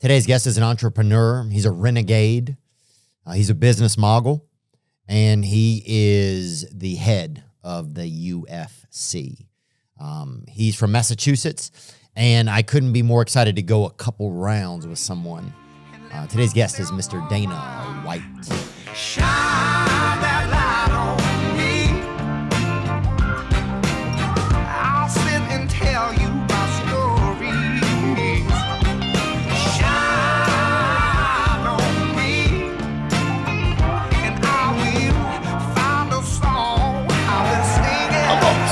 Today's guest is an entrepreneur. He's a renegade. He's a business mogul, and he is the head of the UFC. He's from Massachusetts, and I couldn't be more excited to go a couple rounds with someone. Today's guest is Mr. Dana White. Shine that light on me. I'll sit and tell you my stories. Shine on me, and I will find a song. I will sing it. I'm gonna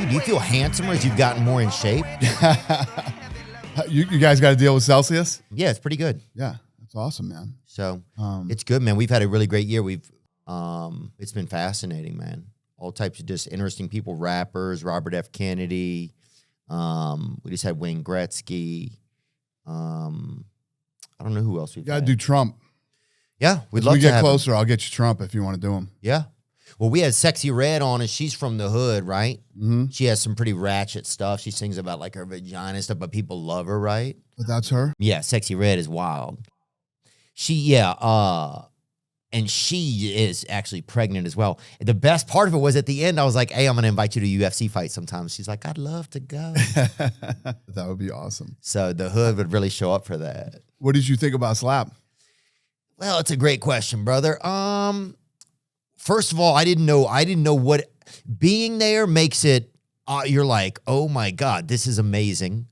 Do you feel handsomer as you've gotten more in shape? You guys got to deal with Celsius? Yeah, it's pretty good. Yeah, that's awesome, man. So it's good, man. We've had a really great year. It's been fascinating, man. All types of just interesting people, rappers, Robert F. Kennedy. We just had Wayne Gretzky. I don't know who else we've You got to had. do Trump. Yeah, we'd As love we to get have him. closer, I'll get you Trump if you want to do him. Yeah. Well, we had Sexy Red on, and she's from the hood, right? Mm-hmm. She has some pretty ratchet stuff. She sings about like her vagina and stuff, but people love her, right? But that's her? Yeah, Sexy Red is wild. And she is actually pregnant as well. The best part of it was at the end, I was like, hey, I'm going to invite you to a UFC fight sometime. She's like, I'd love to go. That would be awesome. So the hood would really show up for that. What did you think about Slap? Well, it's a great question, brother. First of all, I didn't know what being there makes it. You're like, oh my God, this is amazing.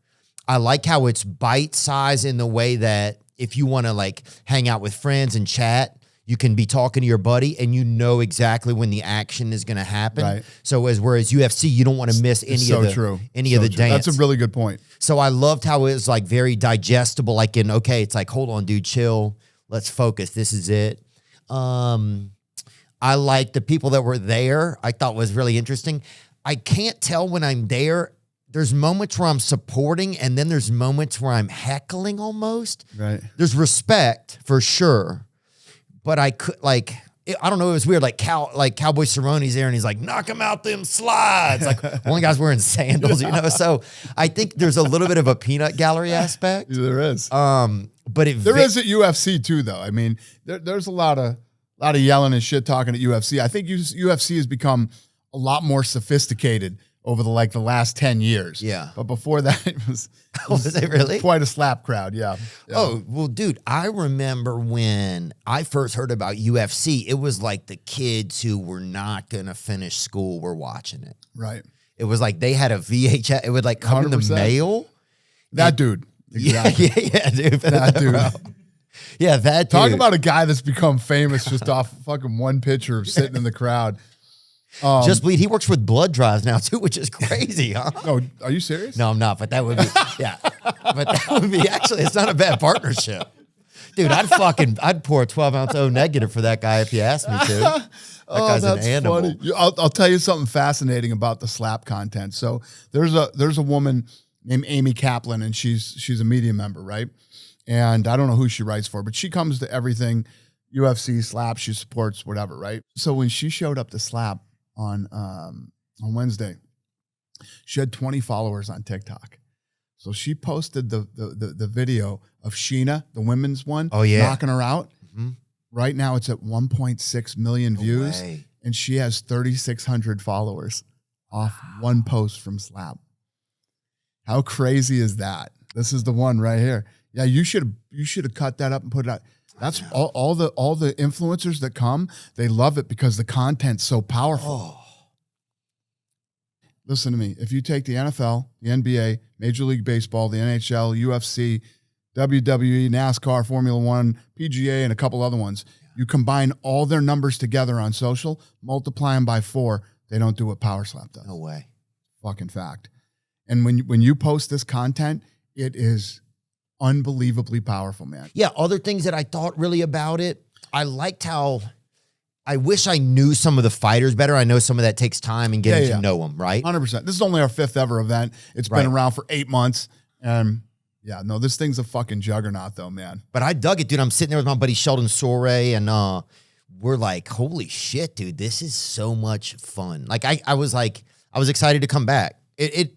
I like how it's bite size in the way that if you want to like hang out with friends and chat, you can be talking to your buddy and you know exactly when the action is going to happen. Right. So whereas UFC, you don't want to miss any of the dance. That's a really good point. So I loved how it was like very digestible. Like okay, it's like, hold on, dude, chill. Let's focus. This is it. I like the people that were there. I thought was really interesting. I can't tell when I'm there. There's moments where I'm supporting, and then there's moments where I'm heckling almost. Right. There's respect for sure, but I could I don't know. It was weird. Like Cowboy Cerrone's there, and he's like, "Knock him out them slides." Like one guy's wearing sandals, you know. So I think there's a little bit of a peanut gallery aspect. Yeah, there is. But There is at UFC too, though. I mean, there's a lot of yelling and shit talking at UFC. I think UFC has become a lot more sophisticated over the last 10 years. Yeah. But before that, it was it really? quite a slap crowd. Yeah. Oh, well, dude, I remember when I first heard about UFC, it was like the kids who were not going to finish school were watching it. Right. It was like they had a VHS. It would like come in the 100%. mail. That dude. Exactly. Yeah, dude. That dude. Yeah, that dude. Talk about a guy that's become famous just off fucking one picture of sitting in the crowd. Just Bleed. He works with blood drives now too, which is crazy, huh? Oh, are you serious? No, I'm not. But that would be, yeah. But that would be actually, it's not a bad partnership. Dude, I'd pour a 12-ounce O negative for that guy if you asked me to. That guy's an animal. Funny. I'll tell you something fascinating about the slap content. So there's a woman named Amy Kaplan, and she's a media member, right? And I don't know who she writes for, but she comes to everything UFC, Slap. She supports whatever, right? So when she showed up to Slap on Wednesday, she had 20 followers on TikTok. So she posted the video of Sheena, the women's one, knocking her out. Mm-hmm. Right now it's at 1.6 million views, way. and she has 3,600 followers off one post from Slap. How crazy is that? This is the one right here. Yeah, you should have cut that up and put it out. That's all the influencers that come, they love it because the content's so powerful. Oh. Listen to me. If you take the NFL, the NBA, Major League Baseball, the NHL, UFC, WWE, NASCAR, Formula One, PGA, and a couple other ones, you combine all their numbers together on social, multiply them by 4, they don't do what Power Slap does. No way. Fucking fact. And when you post this content, it is unbelievably powerful, man. Yeah, other things that I thought really about it, I liked how I wish I knew some of the fighters better. I know some of that takes time and getting to know them, right? 100%. This is only our 5th ever event. It's been around for 8 months. And yeah, no, this thing's a fucking juggernaut though, man. But I dug it, dude. I'm sitting there with my buddy Sheldon Soray, and we're like, holy shit, dude, this is so much fun. Like I was excited to come back. I'm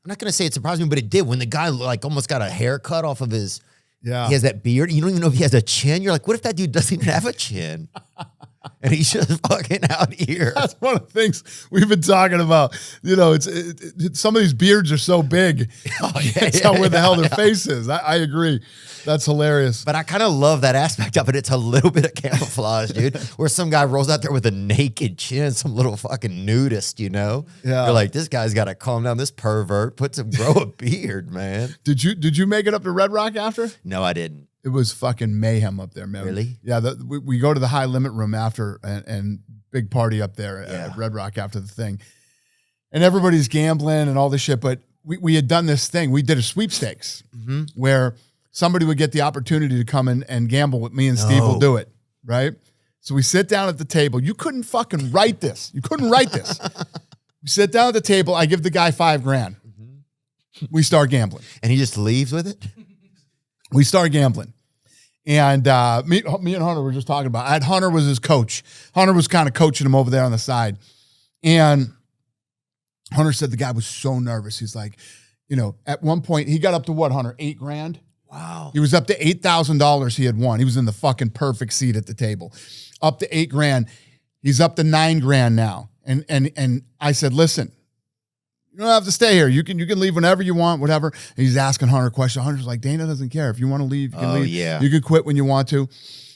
not gonna say it surprised me, but it did when the guy like almost got a haircut off of his. Yeah. He has that beard. You don't even know if he has a chin. You're like, what if that dude doesn't even have a chin? And he's just fucking out here. That's one of the things we've been talking about. You know, some of these beards are so big. Oh, You can't tell where the hell their face is. I agree. That's hilarious. But I kind of love that aspect of it. It's a little bit of camouflage, dude. Where some guy rolls out there with a naked chin, some little fucking nudist, you know? Yeah. You're like, this guy's got to calm down. This pervert, grow a beard, man. Did you make it up to Red Rock after? No, I didn't. It was fucking mayhem up there, man. Really? Yeah. We go to the high limit room after and big party up there Yeah. at Red Rock after the thing. And everybody's gambling and all this shit. But we had done this thing. We did a sweepstakes where somebody would get the opportunity to come in and gamble with me and Steve will do it. Right. So we sit down at the table. You couldn't fucking write this. You couldn't write this. We sit down at the table. I give the guy $5,000. We start gambling. And he just leaves with it? We start gambling. And me and Hunter were just talking about it. Hunter was his coach. Hunter was kind of coaching him over there on the side. And Hunter said the guy was so nervous. He's like, you know, at one point, he got up to what, Hunter? $8,000? Wow. He was up to $8,000 he had won. He was in the fucking perfect seat at the table. Up to $8,000. He's up to $9,000 now. And I said, listen, you don't have to stay here. You can leave whenever you want, whatever. And he's asking Hunter a question. Hunter's like, Dana doesn't care. If you want to leave, you can leave. Yeah. You can quit when you want to.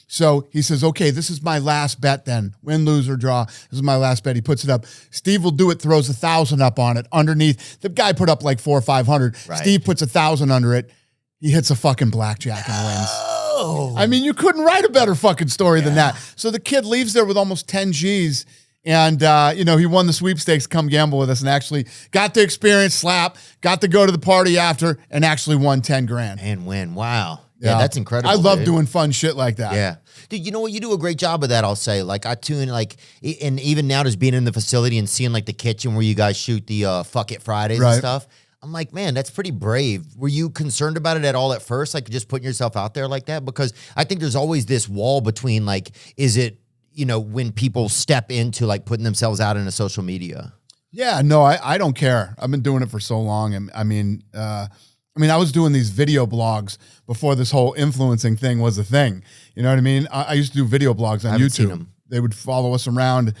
So he says, okay, this is my last bet then. Win, lose, or draw. This is my last bet. He puts it up. Steve will do it, throws 1,000 up on it. Underneath, the guy put up like 400 or 500. Right. Steve puts 1,000 under it. He hits a fucking blackjack and wins. Oh. I mean, you couldn't write a better fucking story than that. So the kid leaves there with almost 10 G's. And, you know, he won the sweepstakes, come gamble with us, and actually got to experience slap, got to go to the party after, and actually won $10,000. And win. Wow. Yeah, that's incredible. I love dude. doing fun shit like that. Yeah. Dude, you know what? You do a great job of that, I'll say. Like, I tune, like, and even now just being in the facility and seeing, like, the kitchen where you guys shoot the Fuck It Fridays and stuff. I'm like, man, that's pretty brave. Were you concerned about it at all at first? Like, just putting yourself out there like that? Because I think there's always this wall between, like, is it, you know, when people step into like putting themselves out in a social media. Yeah, no, I don't care. I've been doing it for so long. And I mean, I was doing these video blogs before this whole influencing thing was a thing. You know what I mean? I used to do video blogs on Seen YouTube. them. They would follow us around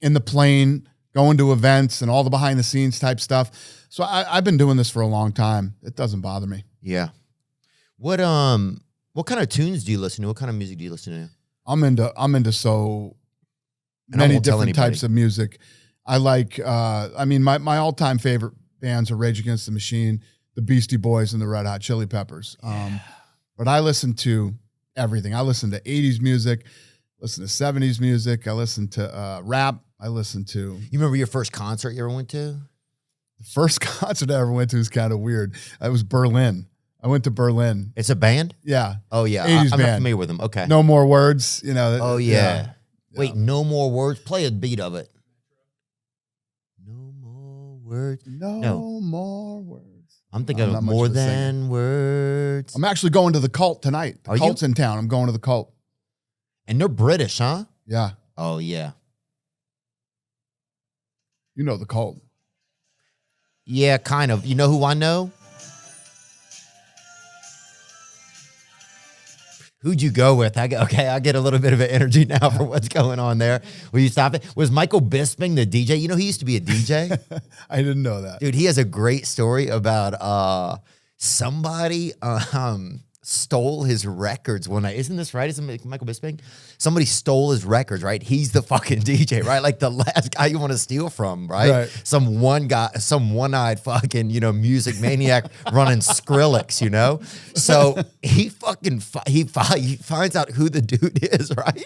in the plane, going to events and all the behind the scenes type stuff. So I've been doing this for a long time. It doesn't bother me. Yeah. What kind of tunes do you listen to? What kind of music do you listen to? I'm into so And I many won't tell different types of music. I like, my all-time favorite bands are Rage Against the Machine, the Beastie Boys, and the Red Hot Chili Peppers. But I listen to everything. I listen to 80s music, listen to 70s music. I listen to rap. I listen to... You remember your first concert you ever went to? The first concert I ever went to is kind of weird. It was Berlin. I went to Berlin. It's a band? Yeah. Oh, yeah. 80s I'm not band. familiar with them. Okay. No More Words, you know. Oh, yeah. Wait, No More Words? Play a beat of it. No More Words. No More Words. I'm thinking I'm of not much More of a singer. Than Words. I'm actually going to the Cult tonight. The Are you? Cult's in town. I'm going to the Cult. And they're British, huh? Yeah. Oh, yeah. You know the Cult. Yeah, kind of. You know who I know? Who'd you go with? I get a little bit of an energy now for what's going on there. Will you stop it? Was Michael Bisping the DJ? You know, he used to be a DJ. I didn't know that. Dude, he has a great story about somebody stole his records one night. Isn't this right? Isn't it Michael Bisping? Somebody stole his records, right? He's the fucking DJ, right? Like the last guy you want to steal from, right? Some one-eyed fucking, music maniac running Skrillex, So he fucking, he finds out who the dude is, right?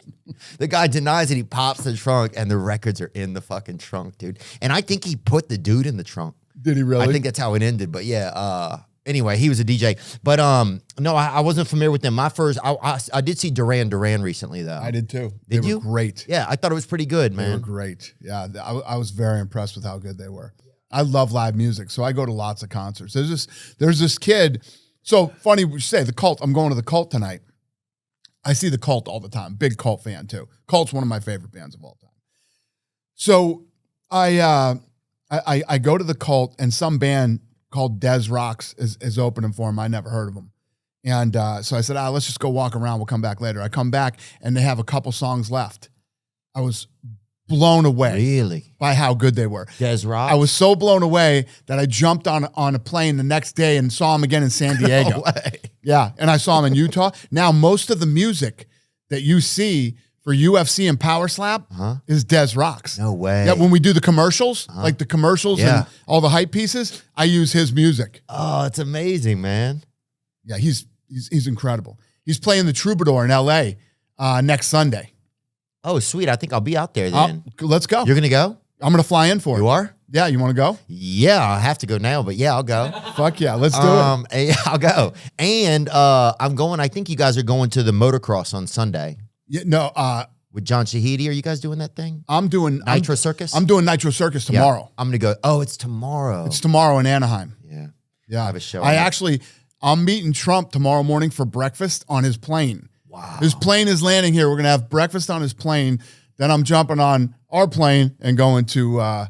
The guy denies it. He pops the trunk and the records are in the fucking trunk, dude. And I think he put the dude in the trunk. Did he really? I think that's how it ended, but yeah, anyway, he was a DJ, but no, I wasn't familiar with them. My first, I did see Duran Duran recently though. I did too. Did they you? were great. Yeah, I thought it was pretty good, man. They were great. Yeah, I was very impressed with how good they were. I love live music, so I go to lots of concerts. There's this kid. So funny you say the Cult. I'm going to the Cult tonight. I see the Cult all the time. Big Cult fan too. Cult's one of my favorite bands of all time. So I go to the Cult, and some band called Des Rocks is opening for them. I never heard of them. And so I said, let's just go walk around. We'll come back later. I come back, and they have a couple songs left. I was blown away by how good they were. Des Rocks? I was so blown away that I jumped on a plane the next day and saw him again in San Diego. No way. Yeah, and I saw him in Utah. Now, most of the music that you see for UFC and Power Slap is Des Rocks. No way. Yeah, when we do the commercials, like the commercials and all the hype pieces, I use his music. Oh, it's amazing, man. Yeah, he's incredible. He's playing the Troubadour in L.A. Next Sunday. Oh, sweet. I think I'll be out there then. Let's go. You're going to go? I'm going to fly in for it. You are? Yeah, you want to go? Yeah, I have to go now, but yeah, I'll go. Fuck yeah, let's do it. Yeah, I'll go. And I'm going, I think you guys are going to the motocross on Sunday. Yeah, no, with John Shahidi. Are you guys doing that thing? I'm doing Nitro Circus? I'm doing Nitro Circus tomorrow. Yeah, I'm going to go. Oh, it's tomorrow. It's tomorrow in Anaheim. Yeah. Yeah. I have a show. I'm meeting Trump tomorrow morning for breakfast on his plane. Wow. His plane is landing here. We're going to have breakfast on his plane. Then I'm jumping on our plane and going to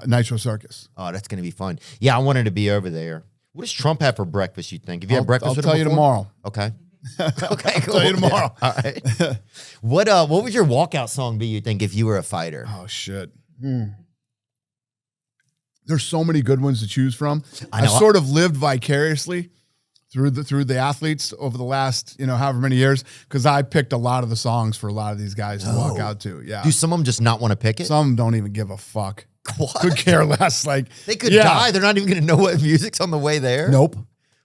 Nitro Circus. Oh, that's going to be fun. Yeah, I wanted to be over there. What does Trump have for breakfast, you think? Have you had breakfast I'll with tell him you before? tomorrow. Okay. Okay, cool. Tell you tomorrow. Yeah. All right. What would your walkout song be, you think, if you were a fighter? Oh, shit. There's so many good ones to choose from. I sort of lived vicariously through the athletes over the last, however many years, because I picked a lot of the songs for a lot of these guys to walk out to. Yeah. Do some of them just not want to pick it? Some don't even give a fuck. What? Could care less. Like they could die. They're not even going to know what music's on the way there. Nope.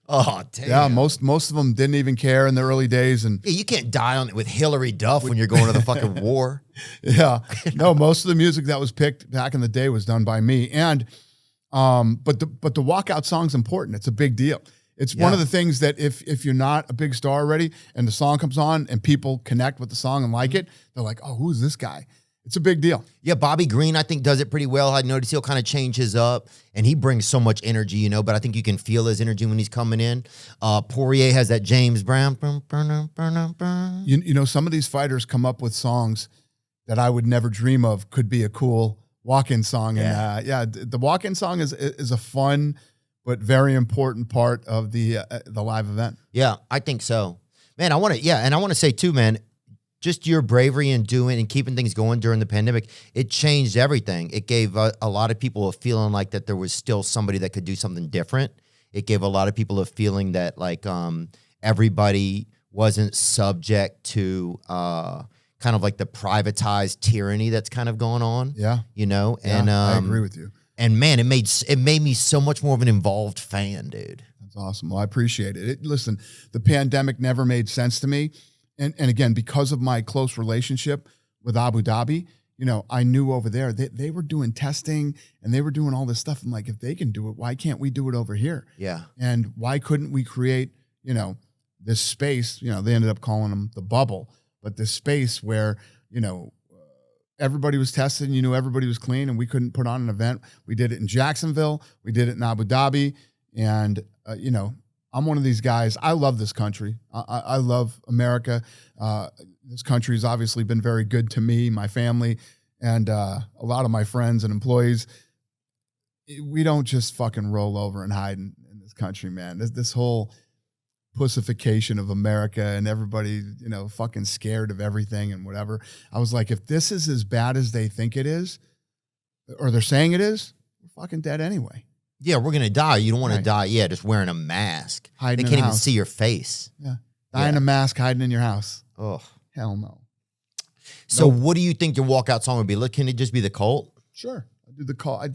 Oh, damn. Yeah, most of them didn't even care in the early days. And yeah, you can't die on it with Hillary Duff when you're going to the fucking war. Yeah. No, most of the music that was picked back in the day was done by me. And but the walkout song's important. It's a big deal. It's one of the things that if you're not a big star already and the song comes on and people connect with the song and like it, they're like, oh, who's this guy? It's a big deal. Yeah, Bobby Green, I think, does it pretty well. I noticed he'll kind of change his up, and he brings so much energy, but I think you can feel his energy when he's coming in. Poirier has that James Brown. Some of these fighters come up with songs that I would never dream of could be a cool walk-in song. Yeah. And the walk-in song is a fun but very important part of the live event. Yeah, I think so. Man, I want to say too, man, just your bravery in doing and keeping things going during the pandemic, it changed everything. It gave a lot of people a feeling like that there was still somebody that could do something different. It gave a lot of people a feeling that like everybody wasn't subject to kind of like the privatized tyranny that's kind of going on. Yeah. And I agree with you. And man, it made me so much more of an involved fan, dude. That's awesome. Well, I appreciate it. Listen, the pandemic never made sense to me. And again, because of my close relationship with Abu Dhabi, I knew over there they were doing testing and they were doing all this stuff. I'm like, if they can do it, why can't we do it over here? Yeah. And why couldn't we create, this space, they ended up calling them the bubble, but this space where, everybody was tested and everybody was clean and we couldn't put on an event. We did it in Jacksonville. We did it in Abu Dhabi. And, I'm one of these guys. I love this country. I love America. This country has obviously been very good to me, my family, and a lot of my friends and employees. We don't just fucking roll over and hide in this country, man. This whole pussification of America and everybody, fucking scared of everything and whatever. I was like, if this is as bad as they think it is, or they're saying it is, we're fucking dead anyway. Yeah, we're going to die. You don't want to die. Yeah, just wearing a mask. Hiding they in can't a even house. see your face. Yeah. Die in a mask, hiding in your house. Oh, hell no. So what do you think your walkout song would be? Look, can it just be the Cult? Sure. I do the Cult. I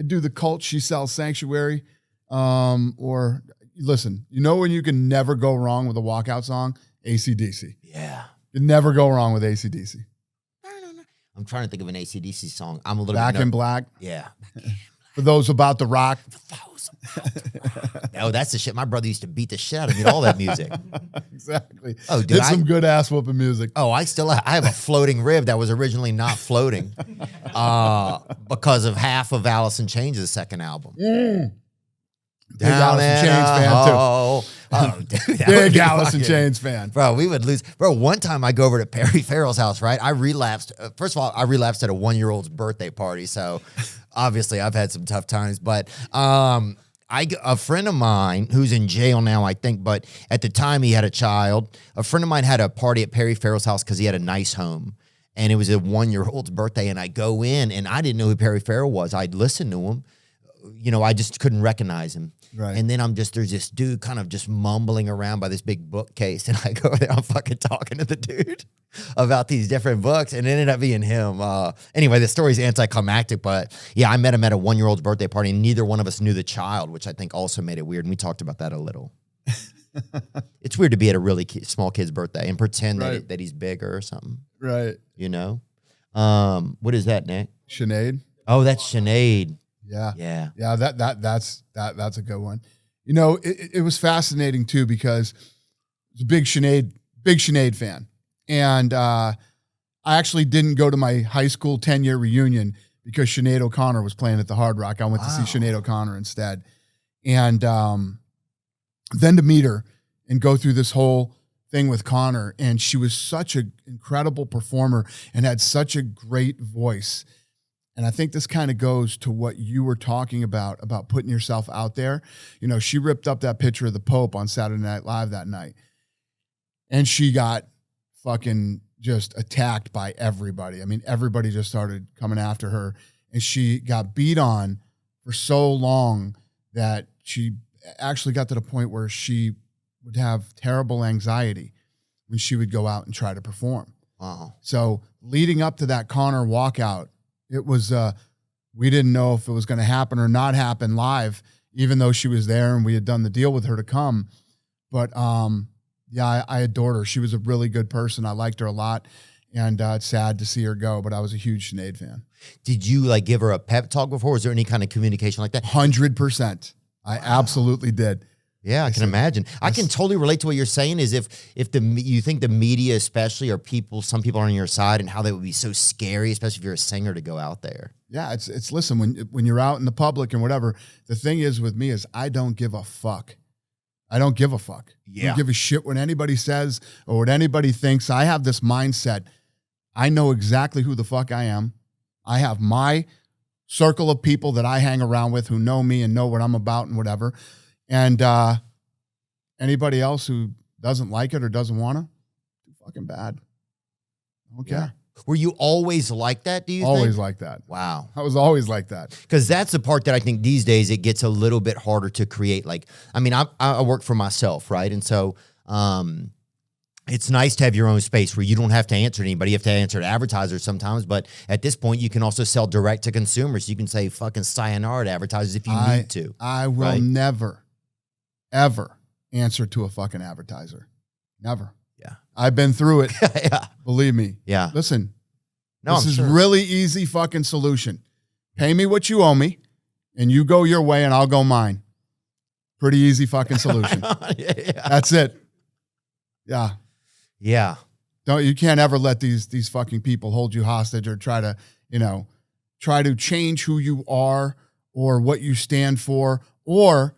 do the Cult. She Sells Sanctuary. Or listen, when you can never go wrong with a walkout song? AC/DC. Yeah. You never go wrong with AC/DC. I'm trying to think of an AC/DC song. I'm a little Back in Black. Yeah. For those about to rock. Oh, that's the shit. My brother used to beat the shit out of me. All that music. Exactly. Oh, dude, it's some good ass whooping music. Oh, I have a floating rib that was originally not floating because of half of Alice in Chains' second album. Big Alice in Chains fan, too. Oh, dude, that would Big be Alice in fucking- Chains fan. Bro, we would lose. Bro, one time I go over to Perry Farrell's house, right? I relapsed. First of all, I relapsed at a 1-year-old's birthday party. So obviously I've had some tough times. But a friend of mine who's in jail now, I think, but at the time he had a child. A friend of mine had a party at Perry Farrell's house because he had a nice home. And it was a 1-year-old's birthday. And I go in and I didn't know who Perry Farrell was. I'd listened to him. You know, I just couldn't recognize him. Right. And then there's this dude kind of just mumbling around by this big bookcase. And I go there, I'm fucking talking to the dude about these different books. And it ended up being him. Anyway, the story's anticlimactic, but yeah, I met him at a 1-year-old's birthday party and neither one of us knew the child, which I think also made it weird. And we talked about that a little. It's weird to be at a really small kid's birthday and pretend Right. that he's bigger or something, Right. you know? What is that, Nick? Sinead. Oh, that's Sinead. Yeah. Yeah. Yeah, that's a good one. You know, it was fascinating too because I was a big Sinead fan. And I actually didn't go to my high school 10-year reunion because Sinead O'Connor was playing at the Hard Rock. I went to see Sinead O'Connor instead. And then to meet her and go through this whole thing with Connor. And she was such an incredible performer and had such a great voice. And I think this kind of goes to what you were talking about putting yourself out there. You know, she ripped up that picture of the Pope on Saturday Night Live that night. And she got fucking just attacked by everybody. I mean, everybody just started coming after her. And she got beat on for so long that she actually got to the point where she would have terrible anxiety when she would go out and try to perform. Wow. So leading up to that Connor walkout, it was, we didn't know if it was going to happen or not happen live, even though she was there and we had done the deal with her to come. But yeah, I adored her. She was a really good person. I liked her a lot. And it's sad to see her go, but I was a huge Sinead fan. Did you like give her a pep talk before? Was there any kind of communication like that? 100%. I absolutely did. Yeah, I can imagine. I can totally relate to what you're saying. Is if you think the media, especially, or some people are on your side, and how they would be so scary, especially if you're a singer, to go out there. Yeah, it's listen, when you're out in the public and whatever. The thing is with me is I don't give a fuck. I don't give a fuck. I don't give a shit what anybody says or what anybody thinks. I have this mindset. I know exactly who the fuck I am. I have my circle of people that I hang around with who know me and know what I'm about and whatever. And anybody else who doesn't like it or doesn't want to, too fucking bad. I don't care. Were you always like that, do you think? Always like that. Wow. I was always like that. Because that's the part that I think these days it gets a little bit harder to create. Like, I mean, I work for myself, right? And so it's nice to have your own space where you don't have to answer to anybody. You have to answer to advertisers sometimes. But at this point, you can also sell direct to consumers. You can say fucking sayonara to advertisers if you need to. I will never, ever answer to a fucking advertiser. Never. Yeah. I've been through it. Yeah. Believe me. Yeah. Listen, No, this I'm is sure. really easy fucking solution. Pay me what you owe me and you go your way and I'll go mine. Pretty easy fucking solution. Yeah. That's it. Yeah. Yeah. You can't ever let these fucking people hold you hostage or try to change who you are or what you stand for or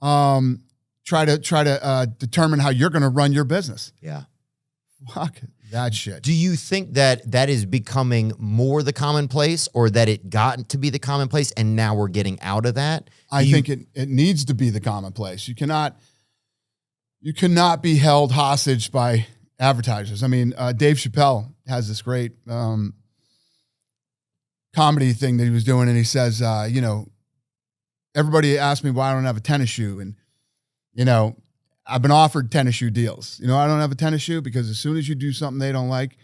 try to determine how you're going to run your business. Yeah. Fuck that shit. Do you think that is becoming more the commonplace, or that it got to be the commonplace and now we're getting out of that? I think it needs to be the commonplace. You cannot be held hostage by advertisers. I mean, Dave Chappelle has this great comedy thing that he was doing, and he says, everybody asked me why I don't have a tennis shoe, and I've been offered tennis shoe deals. I don't have a tennis shoe because as soon as you do something they don't like,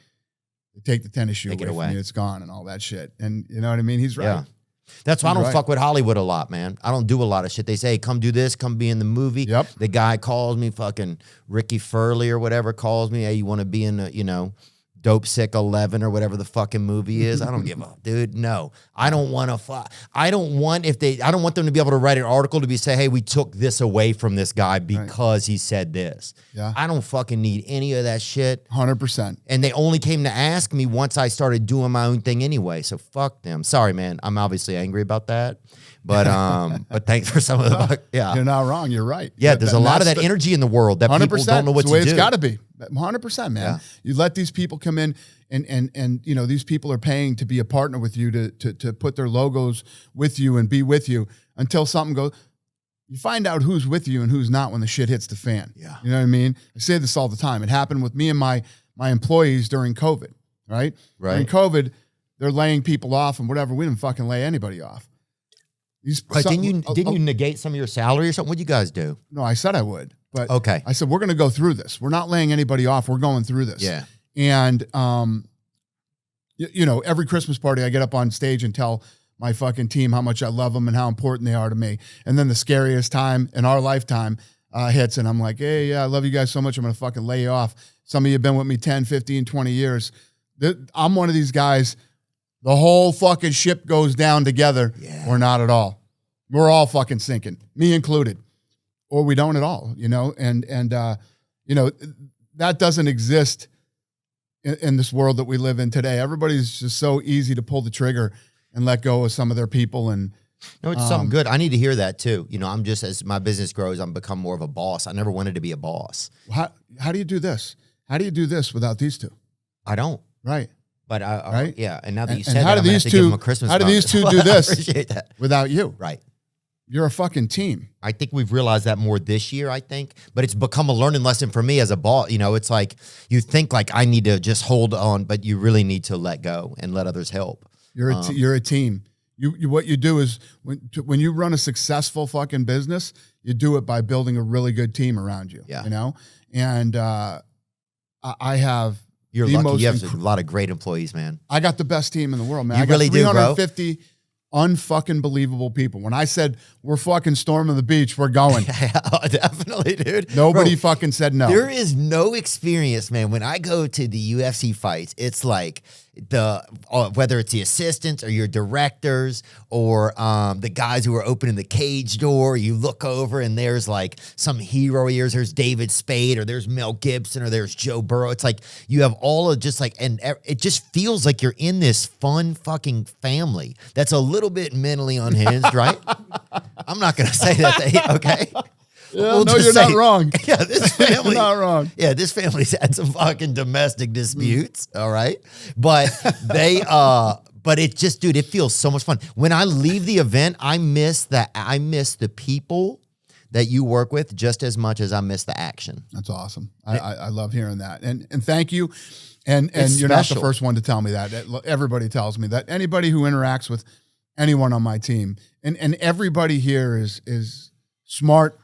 they take the tennis shoe away from you. It's gone and all that shit. And you know what I mean? He's right. Yeah. That's why I don't fuck with Hollywood a lot, man. I don't do a lot of shit. They say, hey, come do this, come be in the movie. Yep. The guy calls me, fucking Ricky Furley or whatever calls me, hey, you want to be in the, Dope Sick 11 or whatever the fucking movie is. I don't give a dude. No, I don't want to. I don't want them to be able to write an article to say, hey, we took this away from this guy because he said this. Yeah. I don't fucking need any of that shit. 100%. And they only came to ask me once I started doing my own thing anyway. So fuck them. Sorry, man. I'm obviously angry about that. But but thanks for some of the You're not wrong. You're right. Yeah, there's a lot of that energy in the world that people don't know what to do. It's the way it's got to be. 100%, man. Yeah. You let these people come in and you know, these people are paying to be a partner with you, to put their logos with you and be with you until something goes. You find out who's with you and who's not when the shit hits the fan. Yeah. You know what I mean? I say this all the time. It happened with me and my employees during COVID, right? During COVID, they're laying people off and whatever. We didn't fucking lay anybody off. Didn't you negate some of your salary or something? What'd you guys do? No, I said I would. But okay. I said, we're going to go through this. We're not laying anybody off. We're going through this. Yeah. And, you know, every Christmas party I get up on stage and tell my fucking team how much I love them and how important they are to me. And then the scariest time in our lifetime hits. And I'm like, hey, yeah, I love you guys so much. I'm going to fucking lay you off. Some of you have been with me 10, 15, 20 years. I'm one of these guys. The whole fucking ship goes down together or not at all. We're all fucking sinking, me included. Or we don't at all, you know, and you know, that doesn't exist in this world that we live in today. Everybody's just so easy to pull the trigger and let go of some of their people. And no, it's something good. I need to hear that too. You know, I'm just, as my business grows, I'm become more of a boss. I never wanted to be a boss. How do you do this? How do you do this without these two? I don't. Right. But right. Yeah. And now that you and said how that, do these two? How do these two do this? I appreciate that. Without you? Right. You're a fucking team. I think we've realized that more this year, I think. But it's become a learning lesson for me as a boss. You know, it's like you think like I need to just hold on, but you really need to let go and let others help. You're a team. You what you do is when you run a successful fucking business, you do it by building a really good team around you. Yeah. You know? And I have You're lucky. You have a lot of great employees, man. I got the best team in the world, man. You I got really do, bro. 350 unfucking believable people. When I said we're fucking storming the beach, we're going. Oh, definitely, dude. Nobody fucking said no. There is no experience, man. When I go to the UFC fights, it's like whether it's the assistants or your directors or the guys who are opening the cage door, you look over and there's like some hero ears. There's David Spade or there's Mel Gibson or there's Joe Burrow. It's like you have all of just like, and it just feels like you're in this fun fucking family that's a little bit mentally unhinged, right? I'm not going to say that, okay? Yeah, no, you're not wrong. Yeah, this family. You're not wrong. Yeah, this family's had some fucking domestic disputes, all right? But but it just, dude, it feels so much fun. When I leave the event, I miss the people that you work with just as much as I miss the action. That's awesome. I love hearing that. And thank you. And It's you're not special. the first one to tell me that. Everybody tells me that. Anybody who interacts with anyone on my team, and everybody here is smart,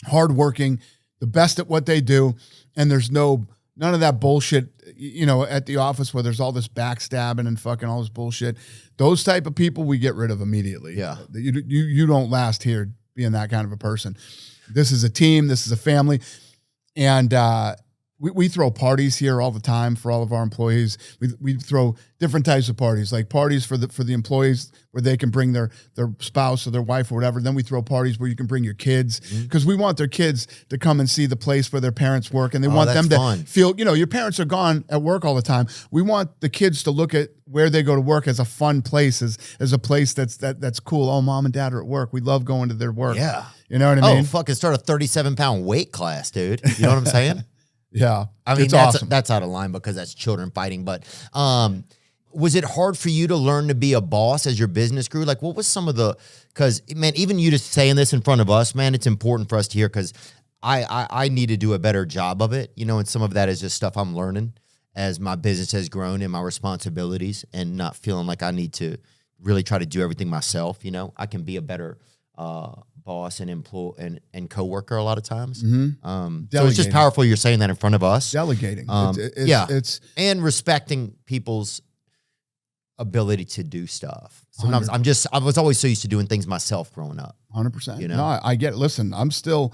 hardworking, the best at what they do, and there's none of that bullshit, you know, at the office where there's all this backstabbing and fucking all this bullshit. Those type of people we get rid of immediately. Yeah. You don't last here being that kind of a person. This is a team. This is a family, and we throw parties here all the time for all of our employees. We throw different types of parties, like parties for the employees where they can bring their spouse or their wife or whatever. Then we throw parties where you can bring your kids, because we want their kids to come and see the place where their parents work, and they want them to feel, you know, your parents are gone at work all the time. We want the kids to look at where they go to work as a fun place, as a place that's cool. Oh, mom and dad are at work. We love going to their work. Yeah. You know what I mean? Oh, fucking start a 37-pound weight class, dude. You know what I'm saying? Yeah. I mean, it's awesome. That's out of line because that's children fighting. But was it hard for you to learn to be a boss as your business grew? Like, what was some of because, man, even you just saying this in front of us, man, it's important for us to hear, because I need to do a better job of it, you know, and some of that is just stuff I'm learning as my business has grown and my responsibilities, and not feeling like I need to really try to do everything myself, you know. I can be a better boss and employee and coworker a lot of times. So it's just powerful you're saying that in front of us. Delegating. It's and respecting people's ability to do stuff. Sometimes I was always so used to doing things myself growing up. 100%. You know? No, I get it. Listen, I'm still,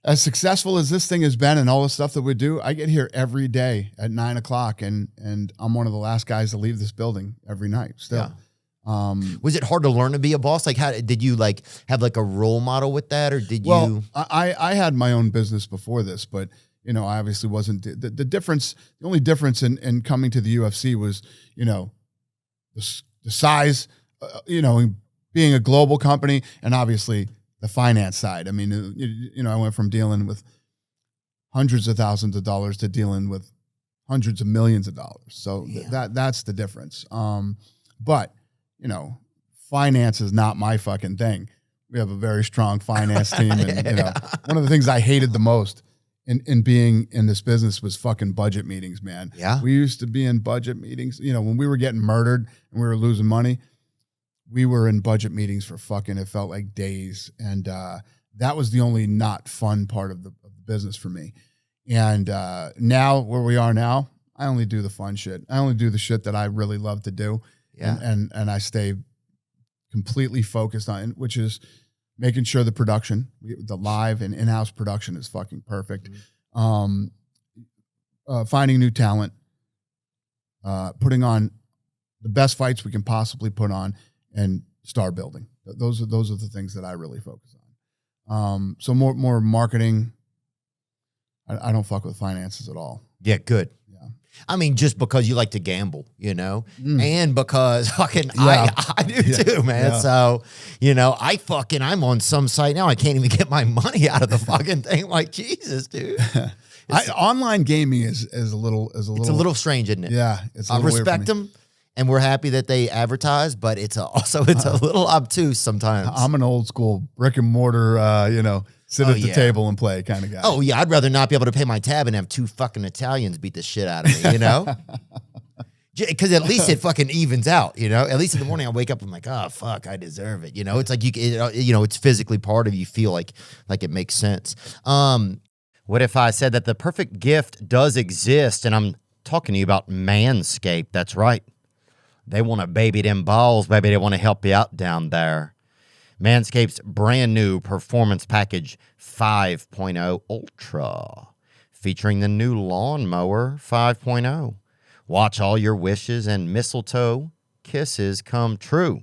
as successful as this thing has been and all the stuff that we do, I get here every day at 9 o'clock and I'm one of the last guys to leave this building every night still. Yeah. Was it hard to learn to be a boss? Like, how did you like have like a role model with that, or did you? I had my own business before this, but I obviously wasn't the difference. The only difference in coming to the UFC was, the size, being a global company, and obviously the finance side. I mean, I went from dealing with hundreds of thousands of dollars to dealing with hundreds of millions of dollars. So that's the difference. But finance is not my fucking thing. We have a very strong finance team. And, one of the things I hated the most in being in this business was fucking budget meetings, man. Yeah. We used to be in budget meetings, when we were getting murdered and we were losing money, we were in budget meetings for fucking, it felt like days. And that was the only not fun part of the business for me. And now where we are now, I only do the fun shit. I only do the shit that I really love to do. Yeah. And I stay completely focused on, which is making sure the production, the live and in-house production is fucking perfect. Mm-hmm. Finding new talent, putting on the best fights we can possibly put on, and star building. Those are the things that I really focus on. So more marketing. I don't fuck with finances at all. Yeah, good. Yeah. I mean, just because you like to gamble, and because fucking I do too, man. Yeah. So, I'm on some site now. I can't even get my money out of the fucking thing. Like, Jesus, dude. Online gaming is a little. It's a little strange, isn't it? Yeah. It's I respect them, and we're happy that they advertise, but it's a little obtuse sometimes. I'm an old school brick and mortar, sit at the table and play kind of guy. Oh yeah, I'd rather not be able to pay my tab and have two fucking Italians beat the shit out of me, Because at least it fucking evens out, At least in the morning I wake up, I'm like, oh fuck, I deserve it. It's like it's physically part of you. Feel like it makes sense. What if I said that the perfect gift does exist, and I'm talking to you about Manscaped? That's right. They want to baby them balls, baby. They want to help you out down there. Manscaped's brand new Performance Package 5.0 Ultra, featuring the new Lawnmower 5.0. Watch all your wishes and mistletoe kisses come true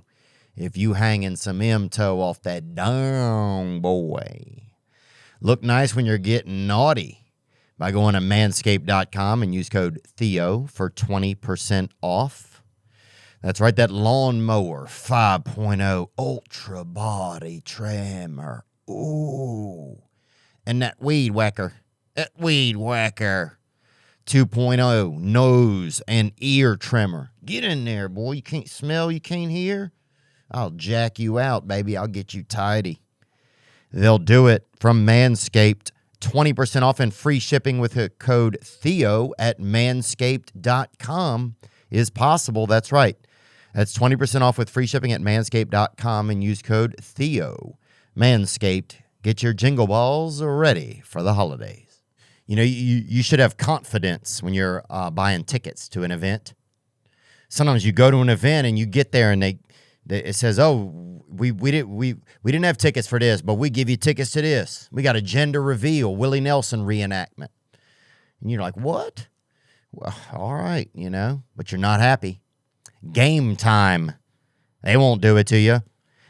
if you hanging some M-toe off that dong boy. Look nice when you're getting naughty by going to manscaped.com and use code Theo for 20% off. That's right, that Lawnmower 5.0 Ultra Body Trimmer. Ooh. And that Weed Whacker 2.0 Nose and Ear Trimmer. Get in there, boy. You can't smell, you can't hear. I'll jack you out, baby. I'll get you tidy. They'll do it from Manscaped. 20% off and free shipping with the code Theo at manscaped.com is possible. That's right. That's 20% off with free shipping at manscaped.com and use code Theo. Manscaped, get your jingle balls ready for the holidays. You should have confidence when you're buying tickets to an event. Sometimes you go to an event and you get there and it says, oh, we didn't have tickets for this, but we give you tickets to this. We got a gender reveal, Willie Nelson reenactment. And you're like, what? Well, all right, but you're not happy. Game Time. They won't do it to you.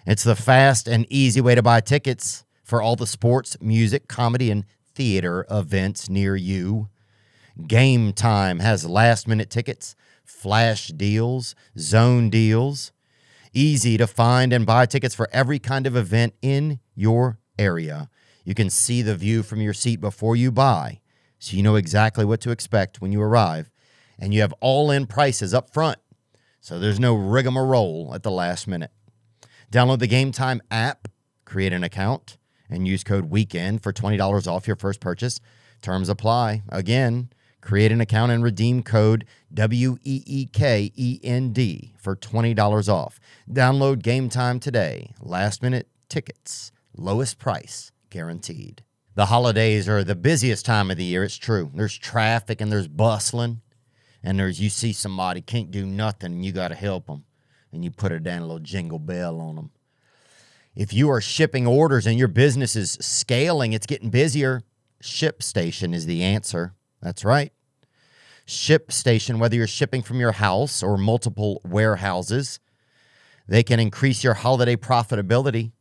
It's the fast and easy way to buy tickets for all the sports, music, comedy, and theater events near you. Game Time has last-minute tickets, flash deals, zone deals. Easy to find and buy tickets for every kind of event in your area. You can see the view from your seat before you buy, so you know exactly what to expect when you arrive. And you have all-in prices up front, so there's no rigmarole at the last minute. Download the Game Time app, create an account, and use code WEEKEND for $20 off your first purchase. Terms apply. Again, create an account and redeem code WEEKEND for $20 off. Download Game Time today. Last minute tickets. Lowest price guaranteed. The holidays are the busiest time of the year. It's true. There's traffic and there's bustling. And you see somebody can't do nothing and you got to help them. And you put a damn little jingle bell on them. If you are shipping orders and your business is scaling, it's getting busier, ShipStation is the answer. That's right. ShipStation, whether you're shipping from your house or multiple warehouses, they can increase your holiday profitability.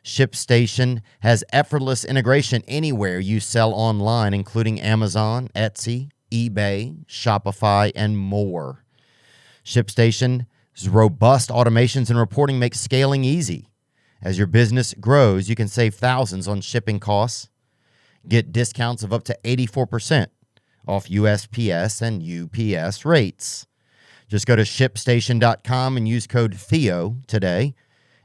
ShipStation has effortless integration anywhere you sell online, including Amazon, Etsy, eBay, Shopify, and more. ShipStation's robust automations and reporting make scaling easy. As your business grows, you can save thousands on shipping costs. Get discounts of up to 84% off USPS and UPS rates. Just go to ShipStation.com and use code Theo today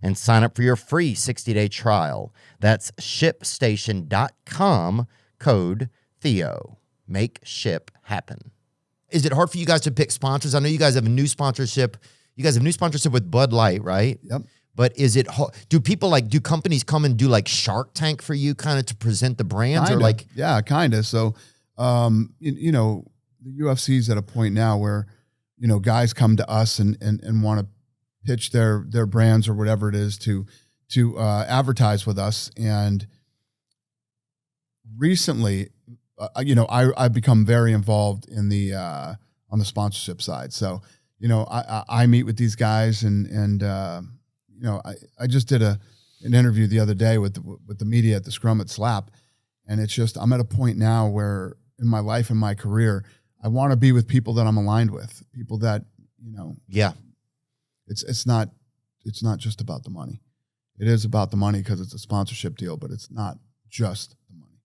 and sign up for your free 60-day trial. That's ShipStation.com, code Theo. Make ship happen. Is it hard for you guys to pick sponsors? I know you guys have a new sponsorship. You guys have a new sponsorship with Bud Light, right? Yep. But is it, do companies come and do like Shark Tank for you kind of to present the brands? Kinda. Or like, yeah, kind of. So, you know, the UFC's at a point now where, you know, guys come to us and want to pitch their brands or whatever it is to advertise with us. And recently, you know, I've become very involved in the on the sponsorship side. So, you know, I meet with these guys and you know, I just did an interview the other day with the media at the Scrum at Slap, and it's just I'm at a point now where in my life and my career I want to be with people that I'm aligned with, people that, you know, yeah, it's not just about the money. It is about the money because it's a sponsorship deal, but it's not just the money.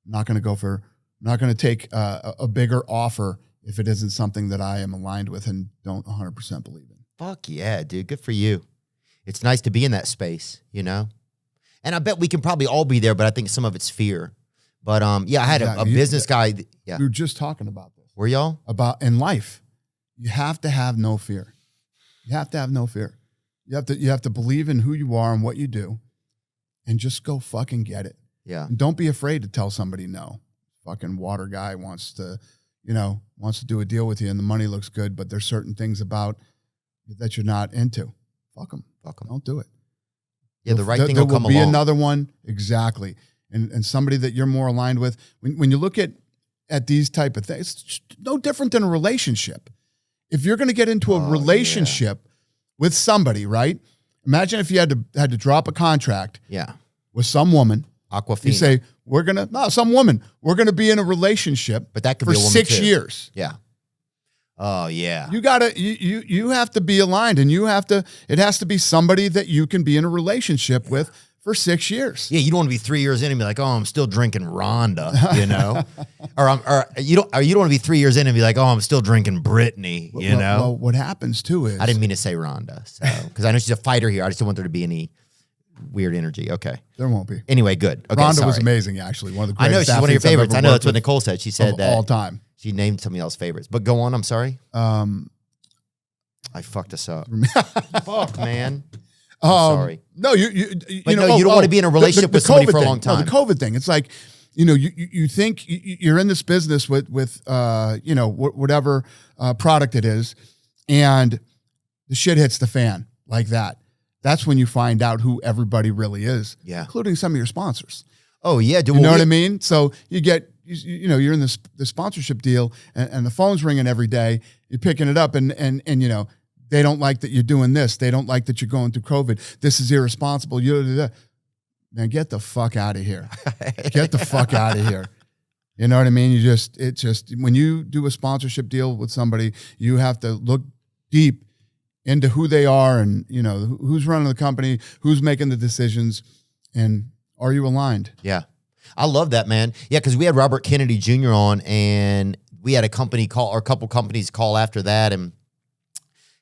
I'm not going to take a bigger offer if it isn't something that I am aligned with and don't 100% believe in. fuck yeah, dude. Good for you. It's nice to be in that space, you know? And I bet we can probably all be there, but I think some of it's fear. But yeah, I had a business guy. Yeah. We were just talking about this. Were y'all? About in life, you have to have no fear. You have to have no fear. You have to believe in who you are and what you do and just go fucking get it. Yeah. And don't be afraid to tell somebody no. Fucking water guy wants to do a deal with you and the money looks good, but there's certain things about that you're not into. Fuck them. Fuck them. Don't do it. Yeah, the right thing will come along. There will be another one. Exactly. And somebody that you're more aligned with. When you look at these type of things, it's no different than a relationship. If you're going to get into a relationship with somebody, right? Imagine if you had to drop a contract with some woman. Aquafina. You say, we're going to be in a relationship but that could for be a woman 6 too. years. Yeah. Oh, yeah. You have to be aligned and it has to be somebody that you can be in a relationship with for 6 years. Yeah, you don't want to be 3 years in and be like, oh, I'm still drinking Rhonda, you know? or you don't want to be 3 years in and be like, oh, I'm still drinking Brittany, you know? Well, what happens too is... I didn't mean to say Rhonda, because I know she's a fighter here. I just don't want there to be any weird energy. Okay. There won't be. Anyway, good. Okay, Rhonda sorry. was amazing, actually. One of the I know greatest she's one of your athletes I've favorites. ever I know that's worked what Nicole said. She said of that. all time. She named some of y'all's favorites. But go on, I'm sorry. I fucked us up. Fuck, man. I'm sorry. No, you don't want to be in a relationship with somebody for a long time. No, the COVID thing. It's like, you think you're in this business with whatever product it is, and the shit hits the fan like that. That's when you find out who everybody really is, including some of your sponsors. Oh yeah, you know what I mean? So you get, you're in this sponsorship deal, and the phone's ringing every day. You're picking it up, and they don't like that you're doing this. They don't like that you're going through COVID. This is irresponsible. Man, get the fuck out of here. Get the fuck out of here. You know what I mean? It's just when you do a sponsorship deal with somebody, you have to look deep into who they are and, who's running the company, who's making the decisions, and are you aligned? Yeah. I love that, man. Yeah, because we had Robert Kennedy Jr. on, and we had a couple companies call after that and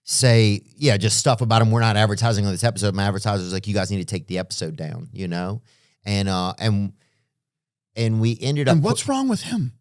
say, just stuff about him. We're not advertising on this episode. My advertiser's like, you guys need to take the episode down, And we ended up. And what's wrong with him?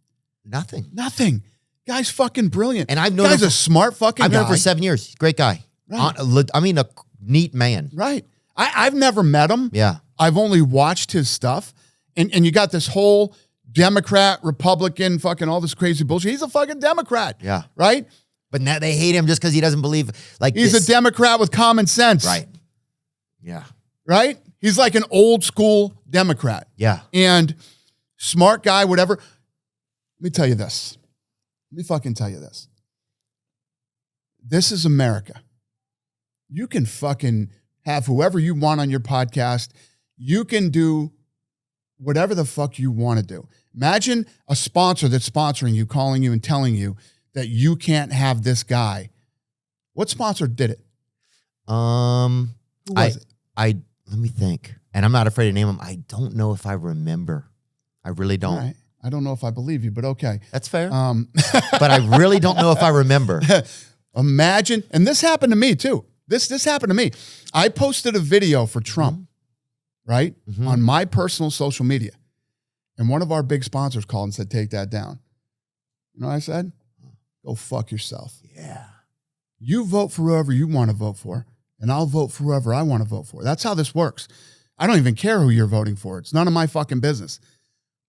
Nothing. Guy's fucking brilliant. And I've known him. Guy's a smart fucking guy. I've known him for 7 years. Great guy. Right. I mean, a neat man. Right. I've never met him. Yeah. I've only watched his stuff. And you got this whole Democrat, Republican, fucking all this crazy bullshit. He's a fucking Democrat. Yeah. Right? But now they hate him just because he doesn't believe He's a Democrat with common sense. Right. Yeah. right? He's like an old school Democrat. Yeah. And smart guy, whatever. Let me tell you this. Let me fucking tell you this. This is America. You can fucking have whoever you want on your podcast. You can do whatever the fuck you want to do. Imagine a sponsor that's sponsoring you, calling you and telling you that you can't have this guy. What sponsor did it? Who was it? Let me think. And I'm not afraid to name him. I don't know if I remember. I really don't. All right. I don't know if I believe you, but okay. That's fair. But I really don't know if I remember. Imagine, and this happened to me too. This happened to me. I posted a video for Trump, right? On my personal social media. And one of our big sponsors called and said, take that down. You know what I said? Go fuck yourself. Yeah. You vote for whoever you want to vote for, and I'll vote for whoever I want to vote for. That's how this works. I don't even care who you're voting for. It's none of my fucking business.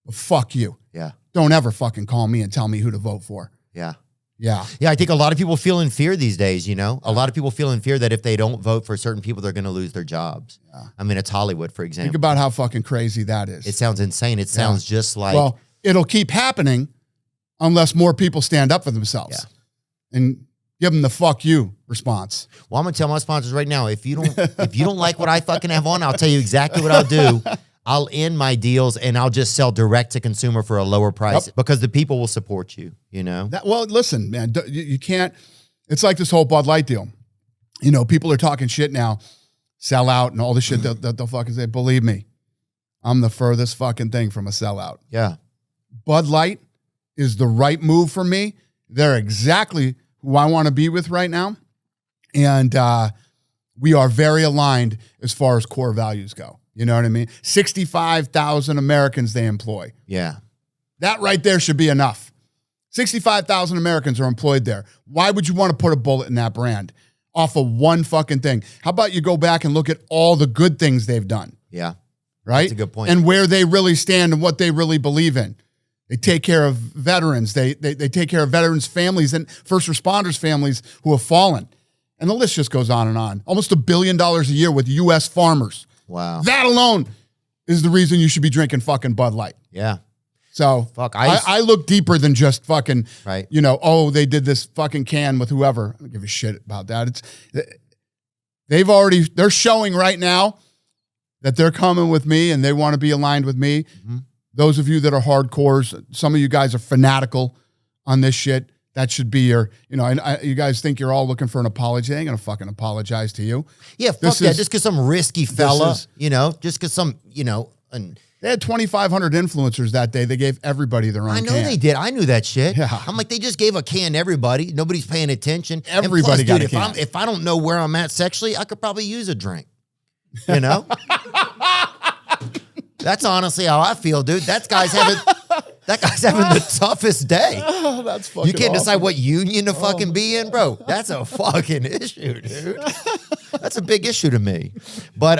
But fuck you. Yeah. Don't ever fucking call me and tell me who to vote for. Yeah. Yeah. Yeah, I think a lot of people feel in fear these days, you know? A lot of people feel in fear that if they don't vote for certain people, they're going to lose their jobs. Yeah. I mean, it's Hollywood, for example. Think about how fucking crazy that is. It sounds insane. It sounds just like... Well, it'll keep happening unless more people stand up for themselves. Yeah. And give them the fuck you response. Well, I'm going to tell my sponsors right now, if you don't like what I fucking have on, I'll tell you exactly what I'll do. I'll end my deals and I'll just sell direct to consumer for a lower price because the people will support you, you know? Well, listen, man, you can't, it's like this whole Bud Light deal. You know, people are talking shit now, sell out and all the shit they'll fucking say. Believe me, I'm the furthest fucking thing from a sellout. Yeah. Bud Light is the right move for me. They're exactly who I want to be with right now. And we are very aligned as far as core values go. You know what I mean? 65,000 Americans they employ. Yeah. That right there should be enough. 65,000 Americans are employed there. Why would you want to put a bullet in that brand off of one fucking thing? How about you go back and look at all the good things they've done? Yeah. Right? That's a good point. And where they really stand and what they really believe in. They take care of veterans. They take care of veterans' families and first responders' families who have fallen. And the list just goes on and on. Almost $1 billion a year with U.S. farmers. Wow. That alone is the reason you should be drinking fucking Bud Light. Yeah. So fuck, I look deeper than just fucking, right. You know, oh, they did this fucking can with whoever. I don't give a shit about that. They're showing right now that they're coming with me and they want to be aligned with me. Mm-hmm. Those of you that are hardcores, some of you guys are fanatical on this shit. That should be your, you know, and you guys think you're all looking for an apology. They ain't going to fucking apologize to you. Yeah, fuck that. Just because some risky fella, you know, just because some, you know. And they had 2,500 influencers that day. They gave everybody their own can. I know they did. I knew that shit. Yeah. I'm like, they just gave a can to everybody. Nobody's paying attention. Everybody got a can. If I don't know where I'm at sexually, I could probably use a drink, you know? That's honestly how I feel, dude. That guy's having the toughest day. Oh, that's fucking You can't awesome. decide what union to fucking be in, bro. That's a fucking issue, dude. That's a big issue to me. But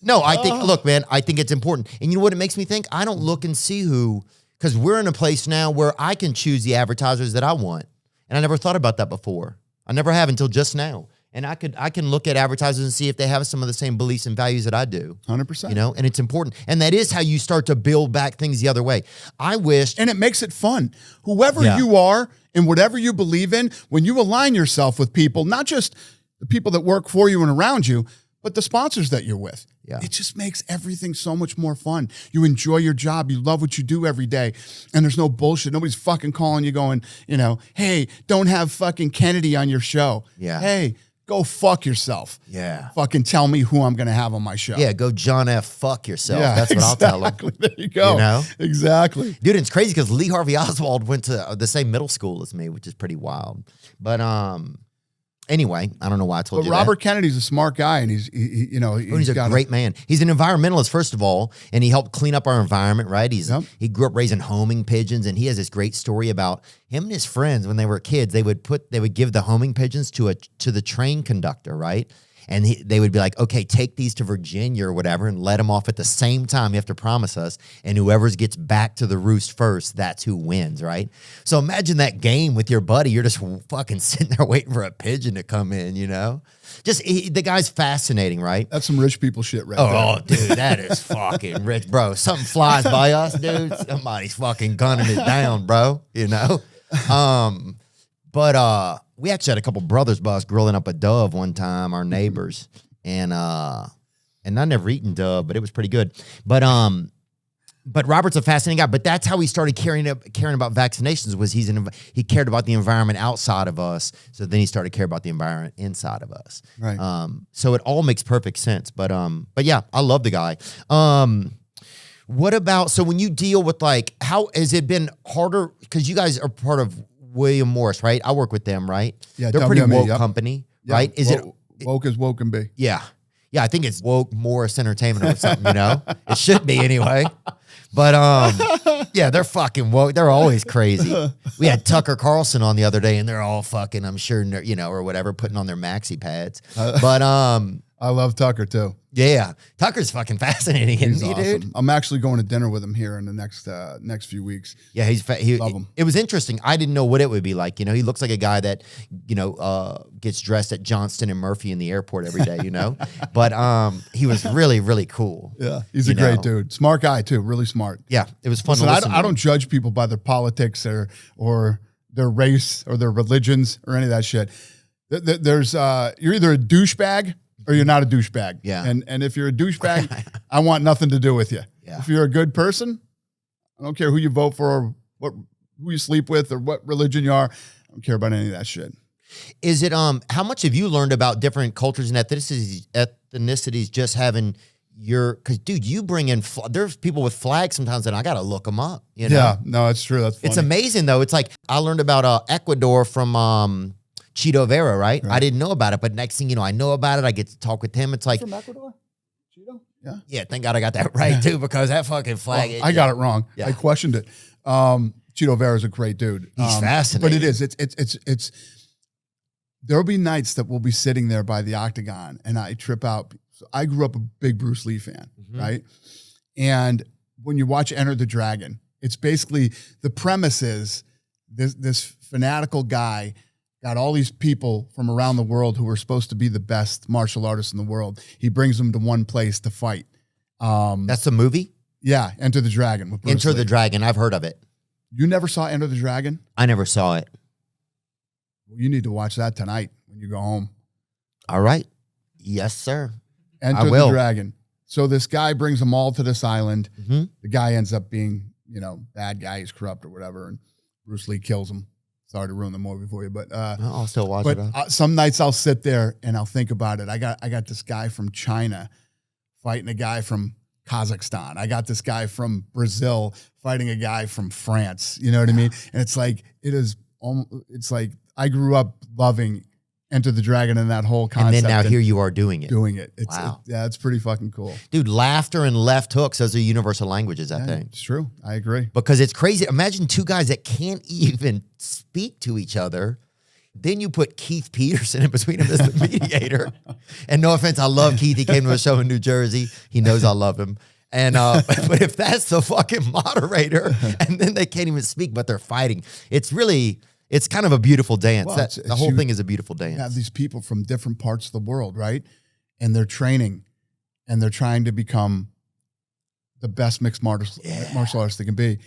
no, I think, look, man, I think it's important. And you know what it makes me think? I don't look and see who, because we're in a place now where I can choose the advertisers that I want. And I never thought about that before. I never have until just now. And I can look at advertisers and see if they have some of the same beliefs and values that I do. 100%. You know, and it's important. And that is how you start to build back things the other way. I wish. And it makes it fun. Whoever you are and whatever you believe in, when you align yourself with people, not just the people that work for you and around you, but the sponsors that you're with. Yeah. It just makes everything so much more fun. You enjoy your job. You love what you do every day. And there's no bullshit. Nobody's fucking calling you going, you know, hey, don't have fucking Kennedy on your show. Yeah. Hey, go fuck yourself. Yeah. Fucking tell me who I'm going to have on my show. Yeah, go John F. Fuck yourself. Yeah, That's what I'll tell him. There you go. You know? Exactly. Dude, it's crazy because Lee Harvey Oswald went to the same middle school as me, which is pretty wild. But anyway, I don't know why I told But you Robert Kennedy's a smart guy, and he's a great man. He's an environmentalist, first of all, and he helped clean up our environment, right? He grew up raising homing pigeons, and he has this great story about him and his friends when they were kids. They would give the homing pigeons to the train conductor, right? And they would be like, okay, take these to Virginia or whatever and let them off at the same time. You have to promise us. And whoever gets back to the roost first, that's who wins, right? So imagine that game with your buddy. You're just fucking sitting there waiting for a pigeon to come in, you know? The guy's fascinating, right? That's some rich people shit right there. Oh, dude, that is fucking rich, bro. Something flies by us, dude. Somebody's fucking gunning it down, bro, you know? But we actually had a couple brothers by us grilling up a dove one time, our neighbors, and I never eaten dove, but it was pretty good. But Robert's a fascinating guy. But that's how he started caring about vaccinations. Was he cared about the environment outside of us, so then he started caring about the environment inside of us. Right. So it all makes perfect sense. But yeah, I love the guy. What about, so when you deal with like, how has it been harder? Because you guys are part of William Morris, right? I work with them, right? Yeah, they're a pretty WME, woke yep. company, Yeah, right? Is it woke as woke can be? Yeah. Yeah, I think it's woke Morris Entertainment or something, you know? It should be anyway. But yeah, they're fucking woke. They're always crazy. We had Tucker Carlson on the other day and they're all fucking, I'm sure, you know, or whatever, putting on their maxi pads. But I love Tucker too. yeah, Tucker's fucking fascinating, He's isn't he, awesome. dude? I'm actually going to dinner with him here in the next few weeks. Yeah, Love him. It was interesting. I didn't know what it would be like. You know, he looks like a guy that, you know, gets dressed at Johnston and Murphy in the airport every day, you know? But he was really, really cool. Yeah, he's a great dude. Smart guy too, really smart. Yeah, it was fun Listen, to listen I don't judge people by their politics or their race or their religions or any of that shit. There's you're either a douchebag or you're not a douchebag. Yeah. And if you're a douchebag, I want nothing to do with you. Yeah. If you're a good person, I don't care who you vote for or who you sleep with or what religion you are. I don't care about any of that shit. Is it how much have you learned about different cultures and ethnicities just having because dude, you bring in there's people with flags sometimes and I gotta look them up, you know? Yeah, no, it's true. That's funny. It's amazing though. It's like I learned about Ecuador from Cheeto Vera, right? I didn't know about it, but next thing you know, I know about it. I get to talk with him. It's like From Ecuador? Cheeto? Yeah. Yeah, thank God I got that right too, because that fucking flag. I got it wrong. Yeah. I questioned it. Cheeto Vera's a great dude. He's fascinating. But it is. It's there'll be nights that we'll be sitting there by the octagon and I trip out. So I grew up a big Bruce Lee fan, right? And when you watch Enter the Dragon, it's basically the premise is this fanatical guy got all these people from around the world who were supposed to be the best martial artists in the world. He brings them to one place to fight. That's the movie? Yeah, Enter the Dragon. With Bruce Enter Lee. the Dragon. I've heard of it. You never saw Enter the Dragon? I never saw it. Well, you need to watch that tonight when you go home. All right. Yes, sir. Enter the Dragon. So this guy brings them all to this island. The guy ends up being, bad guy. He's corrupt or whatever. And Bruce Lee kills him. Sorry to ruin the movie for you, but I'll still watch it. Some nights I'll sit there and I'll think about it. I got this guy from China fighting a guy from Kazakhstan. I got this guy from Brazil fighting a guy from France. You know what I mean? And it's like I grew up loving Enter the Dragon and that whole concept. And then now here you are doing it. It's pretty fucking cool. Dude, laughter and left hooks, those are universal languages, I think. It's true. I agree. Because it's crazy. Imagine two guys that can't even speak to each other. Then you put Keith Peterson in between them as the mediator. And no offense, I love Keith. He came to a show in New Jersey. He knows I love him. And but if that's the fucking moderator and then they can't even speak, but they're fighting, it's kind of a beautiful dance. Well, the whole thing is a beautiful dance. You have these people from different parts of the world, right? And they're training and they're trying to become the best mixed martial artists they can be.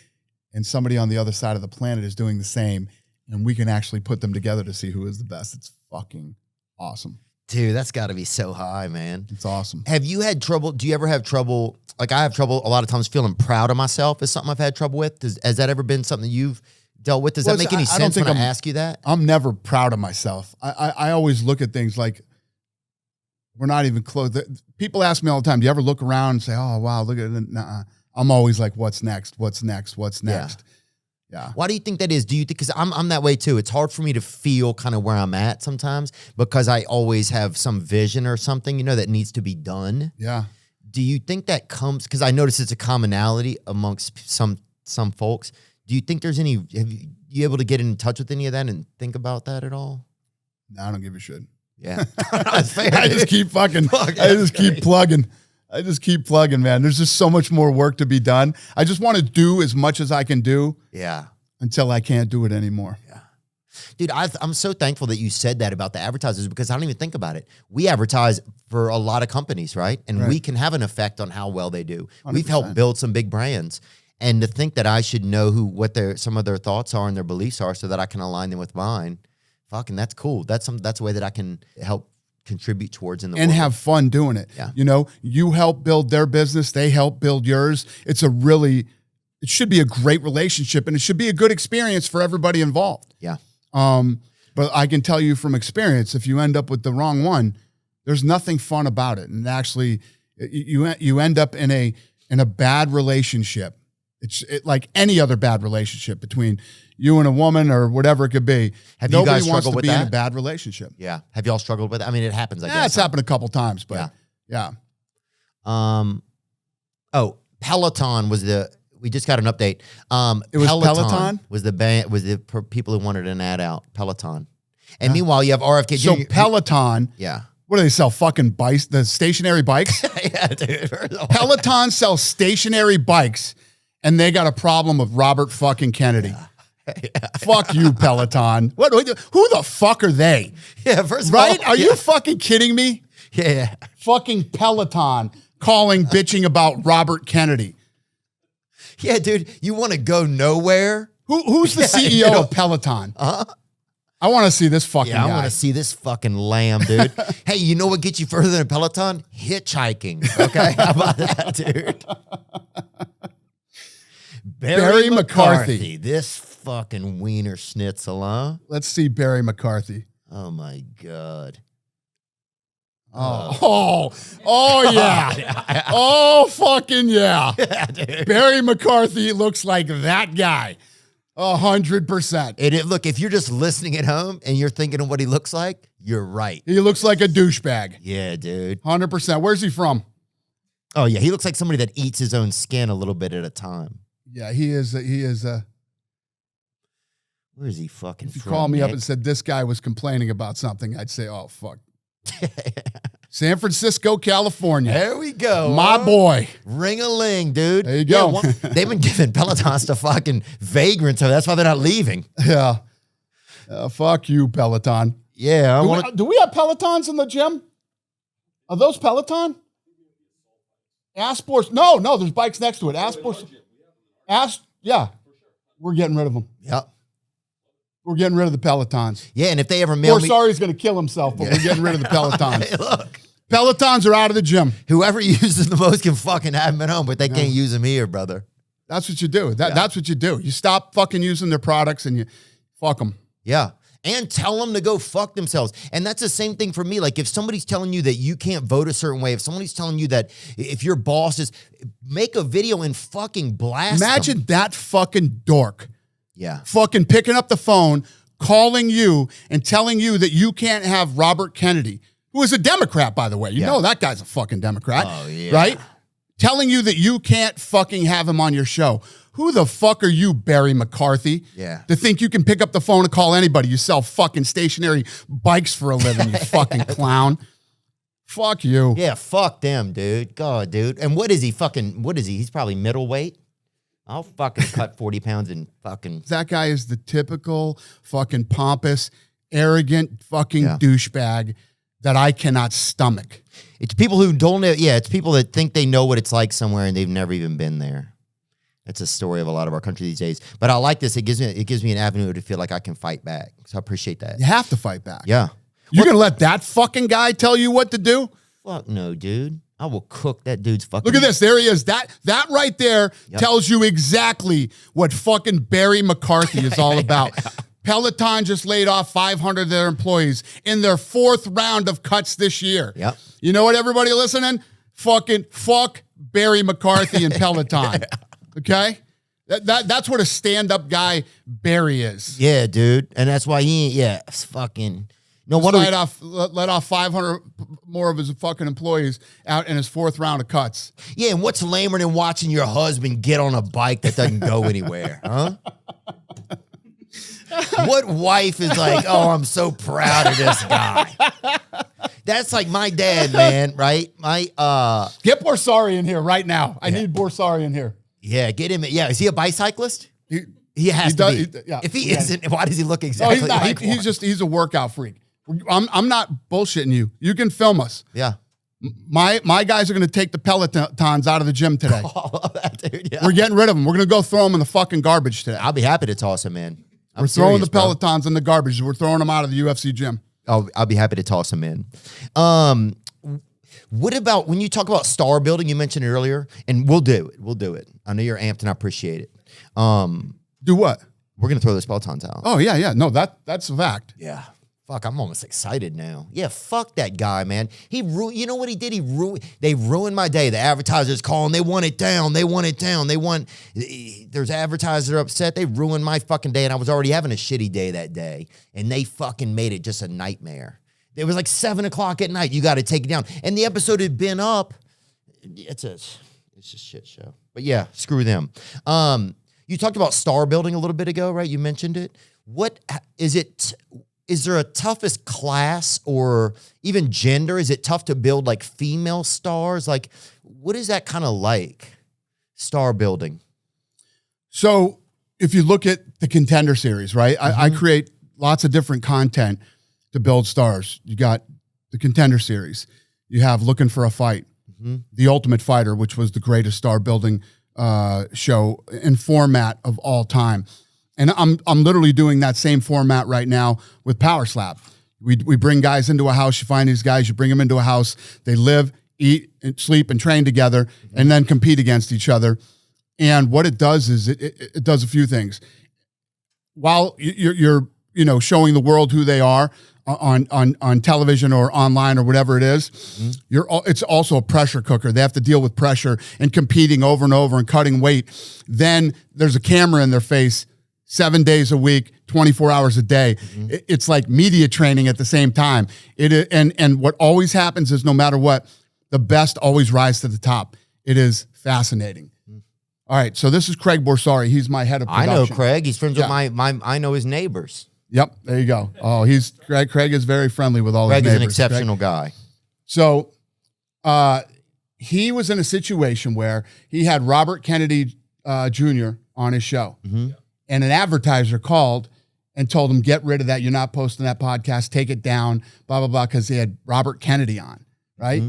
And somebody on the other side of the planet is doing the same. And we can actually put them together to see who is the best. It's fucking awesome. Dude, that's got to be so high, man. It's awesome. Have you had trouble? Do you ever have trouble? Like I have trouble a lot of times feeling proud of myself is something I've had trouble with. Has that ever been something you've dealt with? Does that make any sense when I ask you that? I'm never proud of myself. I always look at things like we're not even close. People ask me all the time, do you ever look around and say, oh, wow, look at it? Nuh-uh. I'm always like, what's next? What's next? What's next? Yeah. Why do you think that is? Do you think, because I'm that way too. It's hard for me to feel kind of where I'm at sometimes because I always have some vision or something, that needs to be done. Yeah. Do you think that comes, because I notice it's a commonality amongst some folks. Do you think there's you able to get in touch with any of that and think about that at all? No, I don't give a shit. Yeah. That's fair, I just dude. keep fucking, Fuck, I just that's keep great. plugging. I just keep plugging, man. There's just so much more work to be done. I just want to do as much as I can do Yeah. until I can't do it anymore. Dude, I'm so thankful that you said that about the advertisers because I don't even think about it. We advertise for a lot of companies, right? And we can have an effect on how well they do. We've 100%. helped build some big brands. And to think that I should know what some of their thoughts are and their beliefs are so that I can align them with mine, fucking that's cool. That's a way that I can help contribute towards in the And world. have fun doing it. Yeah. You know, you help build their business, they help build yours. It should be a great relationship and it should be a good experience for everybody involved. Yeah. But I can tell you from experience, if you end up with the wrong one, there's nothing fun about it. And actually you end up in a bad relationship. It's like any other bad relationship between you and a woman or whatever it could be. Have you Nobody guys wants struggled to with be in that? a bad relationship. Yeah. Have y'all struggled with it? I mean, it happens, I Yeah, guess. it's happened a couple times, but yeah. Oh, Peloton we just got an update. It was Peloton? was the people who wanted an ad out. Peloton. And meanwhile, you have RFK So Jr. Peloton, Yeah. what do they sell? Fucking bikes, the stationary bikes? Yeah, dude. Peloton sells stationary bikes, and they got a problem with Robert fucking Kennedy. Fuck you, Peloton. Who the fuck are they? Yeah, first of Right? all. Are you fucking kidding me? Yeah. Fucking Peloton bitching about Robert Kennedy. Yeah, dude. You want to go nowhere? Who's the CEO of Peloton? I want to see this fucking Yeah, I guy. want to see this fucking lamb, dude. Hey, you know what gets you further than Peloton? Hitchhiking. Okay? How about that, dude? Barry McCarthy. This fucking wiener schnitzel, huh? Let's see Barry McCarthy. Oh, my God. Oh yeah. Oh, fucking yeah. Yeah, dude. Barry McCarthy looks like that guy. 100%. Look, if you're just listening at home and you're thinking of what he looks like, you're right. He looks like a douchebag. Yeah, dude. 100%. Where's he from? Oh, yeah. He looks like somebody that eats his own skin a little bit at a time. Yeah, he is. Where is he fucking If you from? called me up Nick? and said this guy was complaining about something, I'd say, oh, fuck. San Francisco, California. There we go. My boy. Ring-a-ling, dude. There you go. Yeah, they've been giving Pelotons to fucking vagrants, so that's why they're not leaving. Yeah. Fuck you, Peloton. Yeah. Do we have Pelotons in the gym? Are those Peloton? Asports. No, there's bikes next to it. Asports. Yeah. We're getting rid of them. Yep. We're getting rid of the Pelotons. Yeah, and if they ever mail Poor me... Sorry's going to kill himself, but we're getting rid of the Pelotons. Hey, look. Pelotons are out of the gym. Whoever uses the most can fucking have them at home, but they can't use them here, brother. That's what you do. That's what you do. You stop fucking using their products and you fuck them. Yeah. And tell them to go fuck themselves. And that's the same thing for me. Like if somebody's telling you that you can't vote a certain way, if somebody's telling you that if your boss is, make a video and fucking blast Imagine them. that fucking dork Yeah. fucking picking up the phone, calling you and telling you that you can't have Robert Kennedy, who is a Democrat, by the way. You know that guy's a fucking Democrat. Oh, yeah. Right? Telling you that you can't fucking have him on your show. Who the fuck are you, Barry McCarthy? Yeah. To think you can pick up the phone and call anybody. You sell fucking stationary bikes for a living, you fucking clown. Fuck you. Yeah, fuck them, dude. God, dude. And what is he? He's probably middleweight. I'll fucking cut 40 pounds and fucking... That guy is the typical fucking pompous, arrogant fucking douchebag that I cannot stomach. It's people who don't know. Yeah, it's people that think they know what it's like somewhere and they've never even been there. That's a story of a lot of our country these days. But I like this. It gives me an avenue to feel like I can fight back. So I appreciate that. You have to fight back. Yeah. You're going to let that fucking guy tell you what to do? Fuck no, dude. I will cook that dude's fucking... Look at this. There he is. That right there tells you exactly what fucking Barry McCarthy is all about. Peloton just laid off 500 of their employees in their 4th round of cuts this year. Yep. You know what, everybody listening? Fucking fuck Barry McCarthy and Peloton. Okay? That's what a stand-up guy Barry is. Yeah, dude. And that's why he ain't... Yeah, it's fucking... No wonder... Let off 500 more of his fucking employees out in his 4th round of cuts. Yeah, and what's lamer than watching your husband get on a bike that doesn't go anywhere, huh? What wife is like, oh, I'm so proud of this guy? That's like my dad, man, right? Get Borsari in here right now. I need Borsari in here. Yeah, get him. Yeah, is he a bicyclist? He has to be. Yeah. If he isn't, why does he look exactly he's not. like one? He's a workout freak. I'm not bullshitting you. You can film us. Yeah. My guys are going to take the Pelotons out of the gym today. I love that, dude. Yeah. We're getting rid of them. We're going to go throw them in the fucking garbage today. I'll be happy to toss him in. We're throwing the Pelotons in the garbage. We're throwing them out of the UFC gym. I'll be happy to toss him in. What about when you talk about star building? You mentioned it earlier, and we'll do it. We'll do it. I know you're amped, and I appreciate it. Do what? We're gonna throw those Pelotons out. Oh yeah. No, that's a fact. Yeah. Fuck, I'm almost excited now. Yeah, fuck that guy, man. You know what he did? They ruined my day. The advertisers calling, they want it down. There's advertisers that are upset. They ruined my fucking day, and I was already having a shitty day that day, and they fucking made it just a nightmare. It was like 7 o'clock at night. You got to take it down. And the episode had been up. It's a shit show. But yeah, screw them. You talked about star building a little bit ago, right? You mentioned it. What is it? Is there a toughest class or even gender? Is it tough to build like female stars? Like, what is that kind of like, star building? So if you look at the Contender series, right? I create lots of different content to build stars. You got the Contender series. You have Looking for a Fight, The Ultimate Fighter, which was the greatest star building show and format of all time. And I'm literally doing that same format right now with Power Slap. We bring guys into a house. You find these guys, you bring them into a house. They live, eat, and sleep, and train together, and then compete against each other. And what it does is it does a few things. While you're showing the world who they are on television or online or whatever it is, it's also a pressure cooker. They have to deal with pressure and competing over and over and cutting weight. Then there's a camera in their face 7 days a week, 24 hours a day. It's like media training at the same time. And what always happens is no matter what, the best always rise to the top. It is fascinating. All right, so this is Craig Borsari. He's my head of production. I know Craig. He's friends with I know his neighbors. Yep, there you go. Oh, Craig is very friendly with all his neighbors. Craig is an exceptional guy. So he was in a situation where he had Robert Kennedy Jr. on his show. And an advertiser called and told him, get rid of that. You're not posting that podcast. Take it down, blah, blah, blah, because he had Robert Kennedy on, right?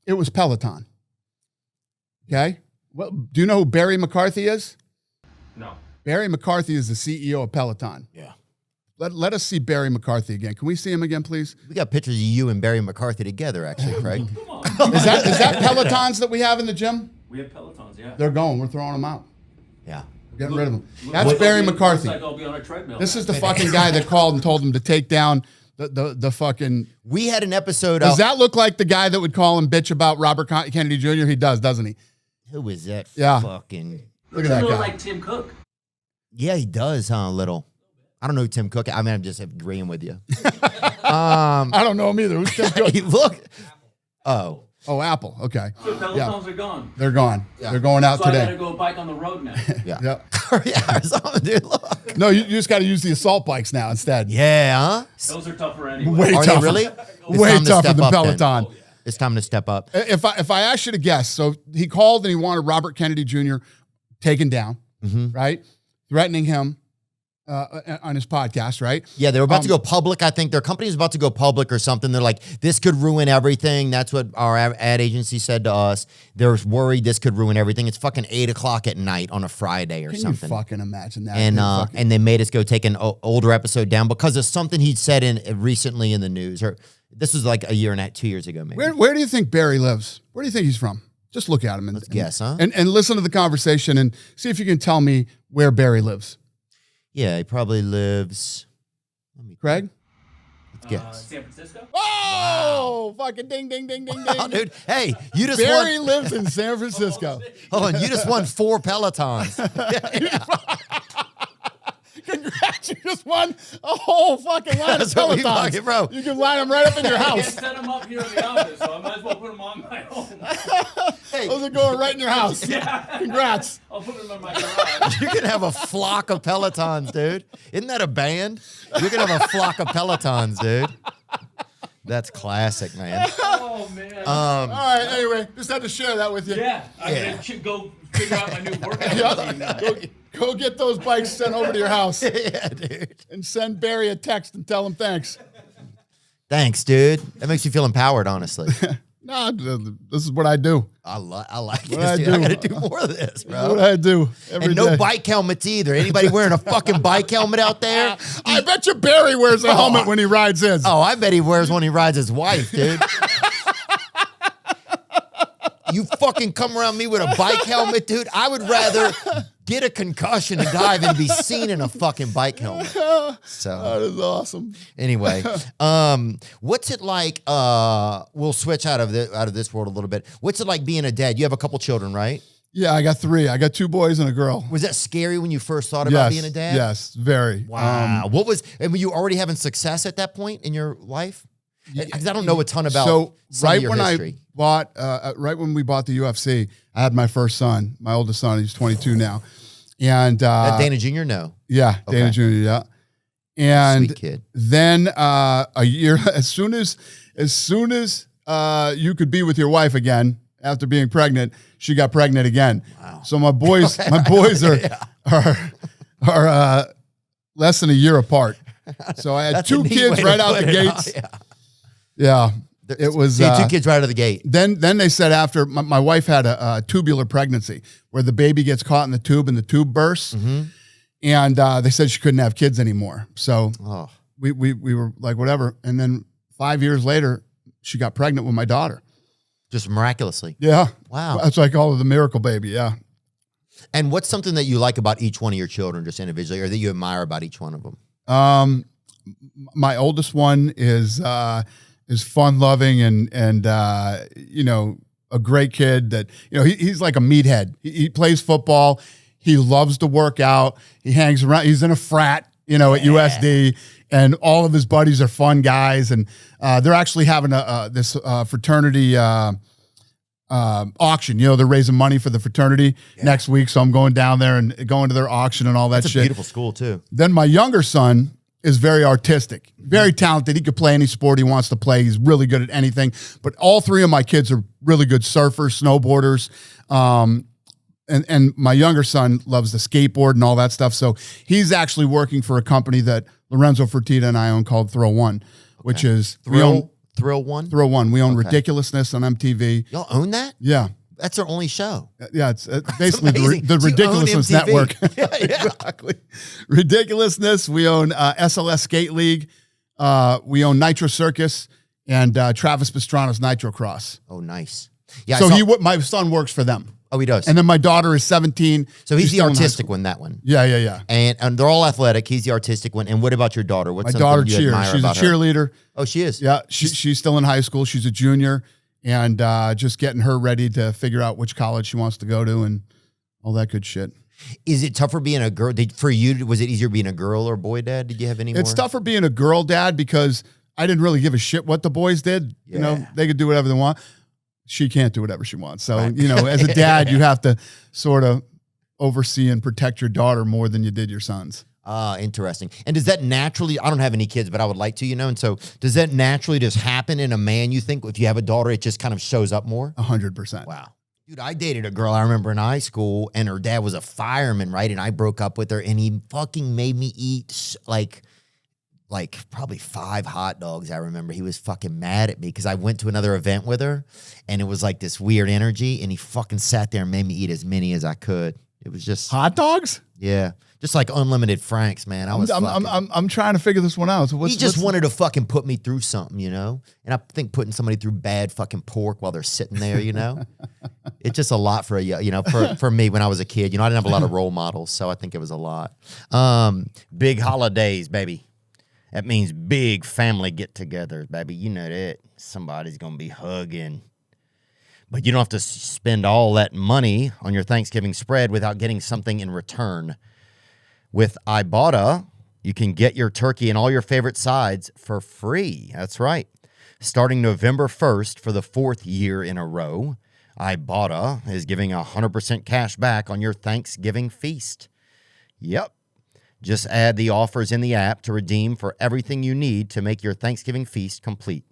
It was Peloton. Okay? Well, do you know who Barry McCarthy is? No. Barry McCarthy is the CEO of Peloton. Yeah. Let us see Barry McCarthy again. Can we see him again, please? We got pictures of you and Barry McCarthy together, actually, Craig. Come on. Is that Pelotons that we have in the gym? We have Pelotons, yeah. They're going. We're throwing them out. Yeah. We're getting rid of them. That's Barry McCarthy. Looks like I'll be on a treadmill. This is the fucking guy that called and told him to take down the fucking... We had an episode Does that look like the guy that would call and bitch about Robert Kennedy Jr.? He does, doesn't he? Who is that fucking... Look at that guy. Like Tim Cook. Yeah, he does, huh, a little. I don't know who Tim Cook is. I mean, I'm just agreeing with you. I don't know him either. Who's Tim Cook? Hey, look. Oh, Apple. Okay. So Pelotons are gone. They're gone. Yeah. They're going out So today. I gotta go bike on the road now. yeah. Yep. Yeah, or something, dude. Look. No, you just got to use the assault bikes now instead. Yeah, huh? Those are tougher anyway. Way Are tougher. they really? It's Way time to tougher step than up, then. Peloton. It's time to step up. If I asked you to guess, so he called and he wanted Robert Kennedy Jr. taken down, right? Threatening him on his podcast, right? Yeah, they were about to go public. I think their company is about to go public or something. They're like, this could ruin everything. That's what our ad agency said to us. They're worried this could ruin everything. It's fucking 8 o'clock at night on a Friday or Can something. you fucking imagine that? And they made us go take an older episode down because of something he'd said recently in the news. Or this was like a year and 2 years ago, maybe. Where do you think Barry lives? Where do you think he's from? Just look at him and guess, huh? And listen to the conversation and see if you can tell me where Barry lives. Yeah, he probably lives. Craig? Let's guess. San Francisco? Oh, fucking ding, ding, ding, ding, ding. Oh, dude. Hey, you just Barry won. lives in San Francisco. Hold on, you just won 4 Pelotons. Congrats, you just won a whole fucking line of That's what we Pelotons. fucking, bro. You can line them right up in your I can't house. set them up here in the office, so I might as well put them on my own. Hey, Those are going right in your house. Yeah. Congrats. I'll put them in my garage. you can have a flock of Pelotons, dude. Isn't that a band? You can have a flock of Pelotons, dude. That's classic, man. Oh man. All right. Anyway, just had to share that with you. yeah. I Yeah. should go figure out my new workout routine now. Go get those bikes sent over to your house Yeah, dude. and send Barry a text and tell him thanks. Thanks, dude. That makes you feel empowered, honestly. Nah, this is what I do. I like What I this, dude. I do. gotta do more of this, bro. What I do every And no day. bike helmets either. Anybody wearing a fucking bike helmet out there? I bet you Barry wears a helmet when he rides his. Oh, I bet he wears one he rides his wife, dude. You fucking come around me with a bike helmet, dude. I would rather get a concussion and die than be seen in a fucking bike helmet. So That is awesome. anyway, what's it like? We'll switch out of this world a little bit. What's it like being a dad? You have a couple children, right? Yeah, I got 3. I got 2 boys and a girl. Was that scary when you first thought about being a dad? Yes, very. Wow. What was, and were you already having success at that point in your life? Because I don't know a ton about So some right of your when history. I bought, right when we bought the UFC, I had my first son, my oldest son. He's 22 now, and Dana Jr., no. yeah, Dana Okay. Jr. Yeah, and Sweet kid. then a year as soon as you could be with your wife again after being pregnant, she got pregnant again. Wow. So my boys are less than a year apart. So I had That's a 2 neat kids way to right out put the it, huh? gates. Yeah. Yeah, it was So you had 2 kids right out of the gate. Then they said after my wife had a tubular pregnancy where the baby gets caught in the tube and the tube bursts, and they said she couldn't have kids anymore. So Oh, we were like whatever. And then 5 years later, she got pregnant with my daughter. just miraculously. Yeah, Wow. that's what I call her, the miracle baby. Yeah. And what's something that you like about each one of your children, just individually, or that you admire about each one of them? My oldest one is fun loving and you know, a great kid that, you know, he's like a meathead. He plays football. He loves to work out. He hangs around. He's in a frat, you know, at USD, and all of his buddies are fun guys. And they're actually having this fraternity auction. You know, they're raising money for the fraternity next week. So I'm going down there and going to their auction and all that It's a shit. beautiful school, too. Then my younger son is very artistic, very talented. He could play any sport he wants to play. He's really good at anything. But all 3 of my kids are really good surfers, snowboarders. And my younger son loves the skateboard and all that stuff. So he's actually working for a company that Lorenzo Fertitta and I own called Thrill One, which is Thrill One? Thrill One. We own Ridiculousness on MTV. Y'all own that? Yeah. That's their only show. Yeah, it's basically amazing. the Do you own Ridiculousness MTV? Network. Yeah. Exactly. Ridiculousness. We own SLS Skate League. We own Nitro Circus and Travis Pastrana's Nitro Cross. Oh, nice. Yeah. So my son works for them. Oh, he does. And then my daughter is 17. So he's She's the still in high artistic school. one, that one. Yeah. And they're all athletic. He's the artistic one. And what about your daughter? What's My something daughter you cheers. admire She's a about her? cheerleader. Oh, she is? Yeah, she's still in high school. She's a junior, and just getting her ready to figure out which college she wants to go to and all that good shit. Is it tougher being a girl? For you, was it easier being a girl or boy dad? Did you have any more? It's tougher being a girl dad because I didn't really give a shit what the boys did. You know, Yeah. they could do whatever they want. She can't do whatever she wants. So, you know, as a dad, you have to sort of oversee and protect your daughter more than you did your sons. Ah, interesting. And does that naturally, I don't have any kids, but I would like to, you know, and so does that naturally just happen in a man, you think? If you have a daughter, it just kind of shows up more? 100%. Wow. Dude, I dated a girl I remember in high school, and her dad was a fireman, right? And I broke up with her, and he fucking made me eat like probably 5 hot dogs. I remember he was fucking mad at me because I went to another event with her, and it was like this weird energy, and he fucking sat there and made me eat as many as I could. It was just, Hot dogs? yeah, just like unlimited Franks, man. I'm trying to figure this one out. So He just wanted to fucking put me through something, you know? And I think putting somebody through bad fucking pork while they're sitting there, you know? It's just a lot for for me when I was a kid. You know, I didn't have a lot of role models, so I think it was a lot. Big holidays, baby. That means big family get-togethers, baby. You know that. Somebody's going to be hugging. But you don't have to spend all that money on your Thanksgiving spread without getting something in return. With Ibotta, you can get your turkey and all your favorite sides for free. That's right. Starting November 1st for the 4th year in a row, Ibotta is giving 100% cash back on your Thanksgiving feast. Yep. Just add the offers in the app to redeem for everything you need to make your Thanksgiving feast complete.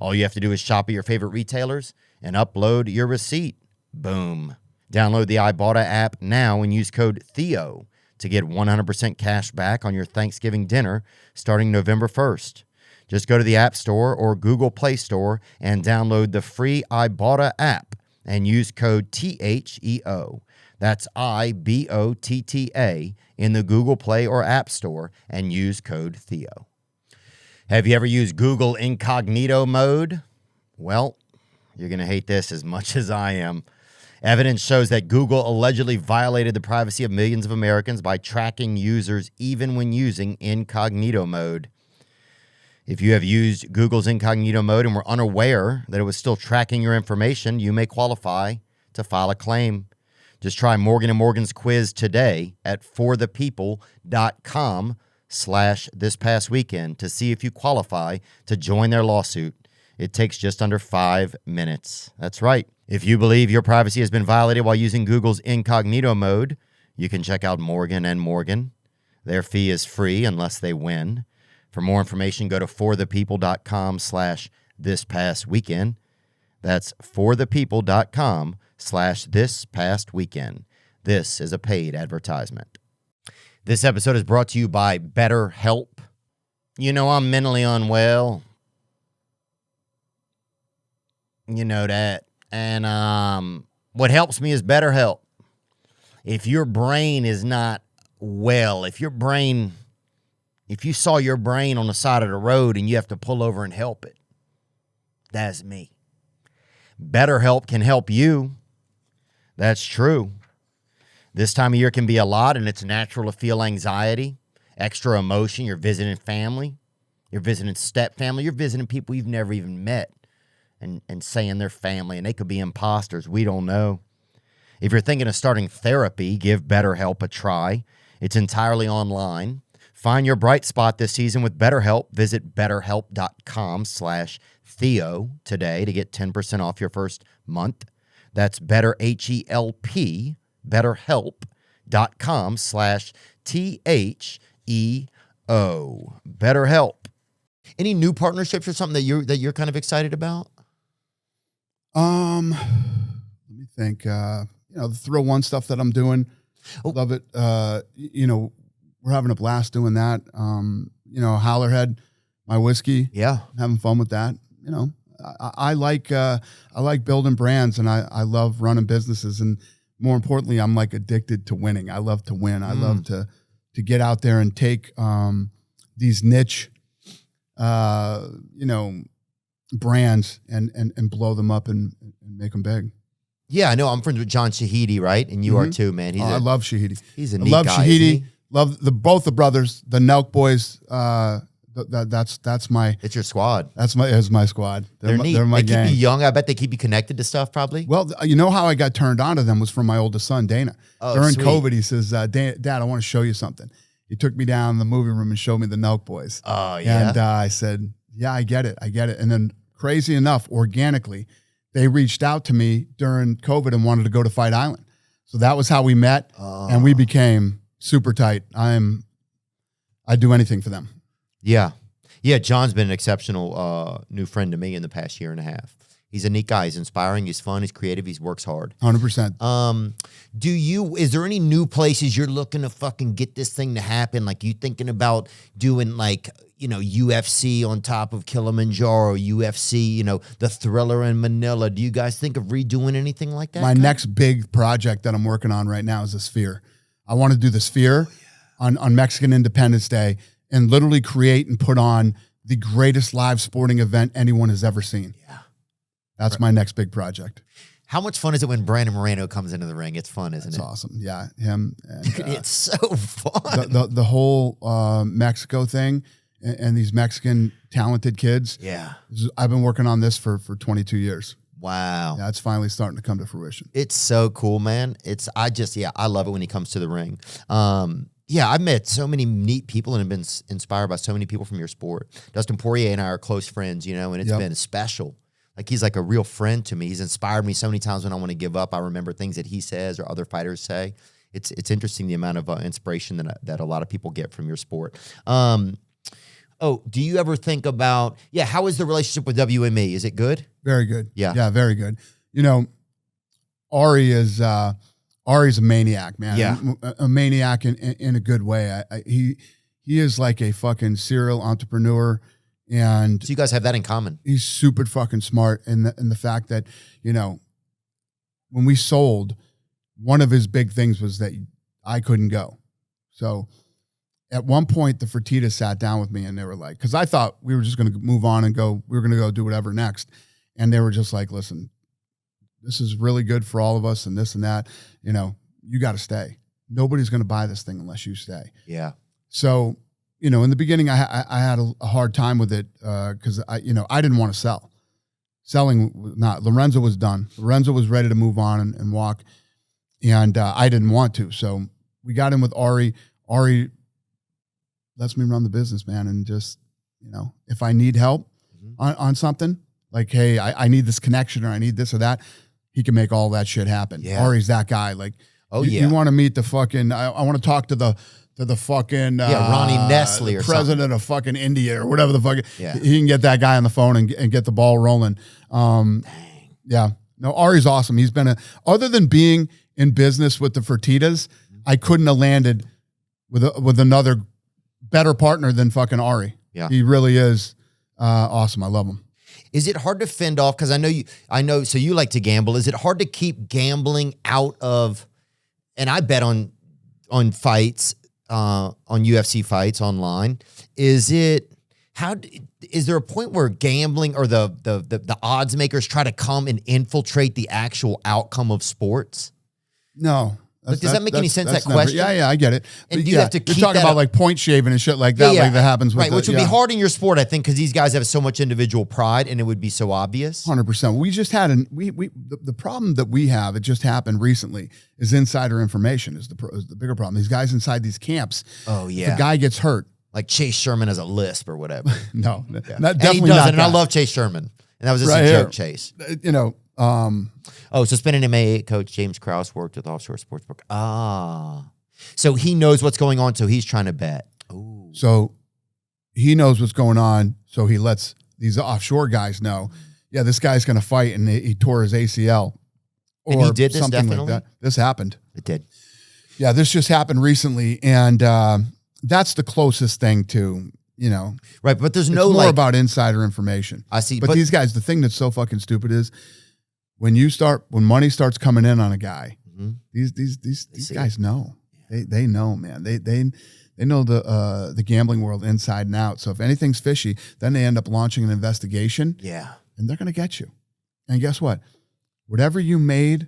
All you have to do is shop at your favorite retailers and upload your receipt. Boom. Download the Ibotta app now and use code Theo to get 100% cash back on your Thanksgiving dinner starting November 1st. Just go to the App Store or Google Play Store and download the free Ibotta app and use code THEO. That's IBOTTA in the Google Play or App Store and use code Theo. Have you ever used Google Incognito mode? Well, you're going to hate this as much as I am. Evidence shows that Google allegedly violated the privacy of millions of Americans by tracking users even when using incognito mode. If you have used Google's incognito mode and were unaware that it was still tracking your information, you may qualify to file a claim. Just try Morgan & Morgan's quiz today at forthepeople.com/thispastweekend to see if you qualify to join their lawsuit. It takes just under 5 minutes. That's right. If you believe your privacy has been violated while using Google's incognito mode, you can check out Morgan & Morgan. Their fee is free unless they win. For more information, go to forthepeople.com/thispastweekend. That's forthepeople.com/thispastweekend. This is a paid advertisement. This episode is brought to you by BetterHelp. You know I'm mentally unwell. You know that. And what helps me is BetterHelp. If your brain is not well, if you saw your brain on the side of the road and you have to pull over and help it, that's me. BetterHelp can help you. That's true. This time of year can be a lot, and it's natural to feel anxiety, extra emotion. You're visiting family. You're visiting step family. You're visiting people you've never even met and saying they're family, and they could be imposters. We don't know. If you're thinking of starting therapy, give BetterHelp a try. It's entirely online. Find your bright spot this season with BetterHelp. Visit betterhelp.com/Theo today to get 10% off your first month. That's BetterHelp, betterhelp.com/THEO. BetterHelp. Any new partnerships or something that you're kind of excited about? Let me think. The Thrill One stuff that I'm doing. Love it. We're having a blast doing that. Hollerhead, my whiskey. Yeah. Having fun with that. I like building brands, and I love running businesses, and more importantly, I'm like addicted to winning. I love to win. I love to get out there and take these niche brands and blow them up and make them big. Yeah, I know. I'm friends with John Shahidi, right? And you are too, man. I love Shahidi. He's a neat love guy. Shahidi. Love both the brothers, the Nelk boys. That's my. It's your squad. That's my squad. They're neat. They're my they gang. keep you young. I bet they keep you connected to stuff, probably. Well, you know how I got turned on to them was from my oldest son, Dana. Oh, During sweet. COVID, he says, Dad, I want to show you something. He took me down in the movie room and showed me the Nelk boys. Oh, yeah. And I said, yeah, I get it. And then crazy enough, organically, they reached out to me during COVID and wanted to go to Fight Island. So that was how we met, and we became super tight. I'd do anything for them. Yeah. Yeah, John's been an exceptional new friend to me in the past year and a half. He's a neat guy. He's inspiring. He's fun. He's creative. He works hard. 100%. Is there any new places you're looking to fucking get this thing to happen? Like, you thinking about doing UFC on top of Kilimanjaro, UFC, the Thriller in Manila? Do you guys think of redoing anything like that? My next big project that I'm working on right now is the Sphere. I want to do the Sphere on Mexican Independence Day and literally create and put on the greatest live sporting event anyone has ever seen. Yeah. That's my next big project. How much fun is it when Brandon Moreno comes into the ring? It's fun, isn't it? It's awesome. Yeah, him. And, it's so fun. The whole Mexico thing and these Mexican talented kids. Yeah. I've been working on this for 22 years. Wow. Yeah, it's finally starting to come to fruition. It's so cool, man. I love it when he comes to the ring. I've met so many neat people and have been inspired by so many people from your sport. Dustin Poirier and I are close friends, and it's been special. Like, he's like a real friend to me. He's inspired me so many times when I want to give up. I remember things that he says or other fighters say. It's interesting the amount of inspiration that a lot of people get from your sport. Oh, do you ever think about, how is the relationship with WME? Is it good? Very good. Yeah. Yeah, very good. You know, Ari's a maniac, man. Yeah. A maniac in a good way. He is like a fucking serial entrepreneur, and So you guys have that in common. he's super fucking smart. And the fact that, you know, when we sold, one of his big things was that I couldn't go. So at one point, the Fertitas sat down with me and they were like, because I thought we were just going to move on and go, we were going to go do whatever next. And they were just like, listen, this is really good for all of us and this and that. You know, you got to stay. Nobody's going to buy this thing unless you stay. Yeah. So, you know, in the beginning, I had a hard time with it because I didn't want to sell. Selling was not. Lorenzo was done. Lorenzo was ready to move on and walk, and I didn't want to. So we got in with Ari. Ari lets me run the business, man, and just, you know, if I need help on something, like, hey, I need this connection or I need this or that, he can make all that shit happen. Yeah. Ari's that guy. Like, you want to meet the fucking, I want to talk to the fucking Ronnie Nestle or president of fucking India or whatever the fuck. Yeah. He can get that guy on the phone and get the ball rolling. Yeah. No, Ari's awesome. He's been other than being in business with the Fertitas, I couldn't have landed with another better partner than fucking Ari. Yeah. He really is awesome. I love him. Is it hard to fend off? Because I know, so you like to gamble. Is it hard to keep gambling out of, and I bet on fights, on UFC fights online. Is there a point where gambling or the odds makers try to come and infiltrate the actual outcome of sports? No. But does that make any sense, that never- question? Yeah, I get it. And But do you have to you're keep talking that about up? like point shaving and shit like that, like that happens with right, which would be yeah. hard in your sport, I think, because these guys have so much individual pride, and it would be so obvious. 100%. We just had the problem that we have, it just happened recently, is insider information is the bigger problem. These guys inside these camps, Oh if yeah, a guy gets hurt, like Chase Sherman has a lisp or whatever. no, And definitely he not doesn't, and I that. love Chase Sherman, and that was just Right a here. joke, Chase. You know, Oh, suspended MMA coach James Krause worked with Offshore Sportsbook. Ah, so he knows what's going on, so he's trying to bet. Ooh. so he knows what's going on, so he lets these offshore guys know, yeah, this guy's going to fight, and he tore his ACL. Or And he did this, something definitely? like that. This happened. It did. Yeah, this just happened recently, and that's the closest thing to, you know, Right, but there's it's no more like, about insider information. I see, But these guys, the thing that's so fucking stupid is when money starts coming in on a guy, Mhm. these see guys know. They know, man. They know the gambling world inside and out. So if anything's fishy, then they end up launching an investigation, Yeah. and they're gonna get you. And guess what? Whatever you made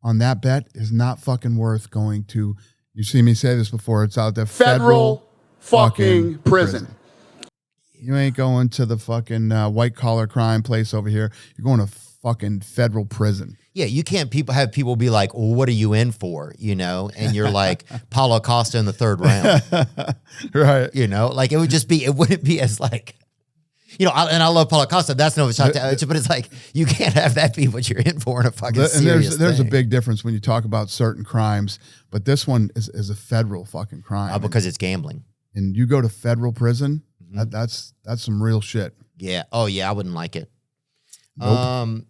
on that bet is not fucking worth going to. You see me say this before. It's out there. Federal fucking prison. You ain't going to the fucking white collar crime place over here. You're going to fucking federal prison. Yeah, you can't have people be like, well, what are you in for? You know, and you're like, Paulo Costa in the third round. Right. You know, like it wouldn't be as like, you know, I love Paulo Costa. That's no shot to, but it's like, you can't have that be what you're in for in a fucking And serious there's a thing. big difference when you talk about certain crimes, but this one is a federal fucking crime. Because it's gambling. and you go to federal prison, Mm-hmm. that's some real shit. Yeah. Oh yeah, I wouldn't like it. Nope.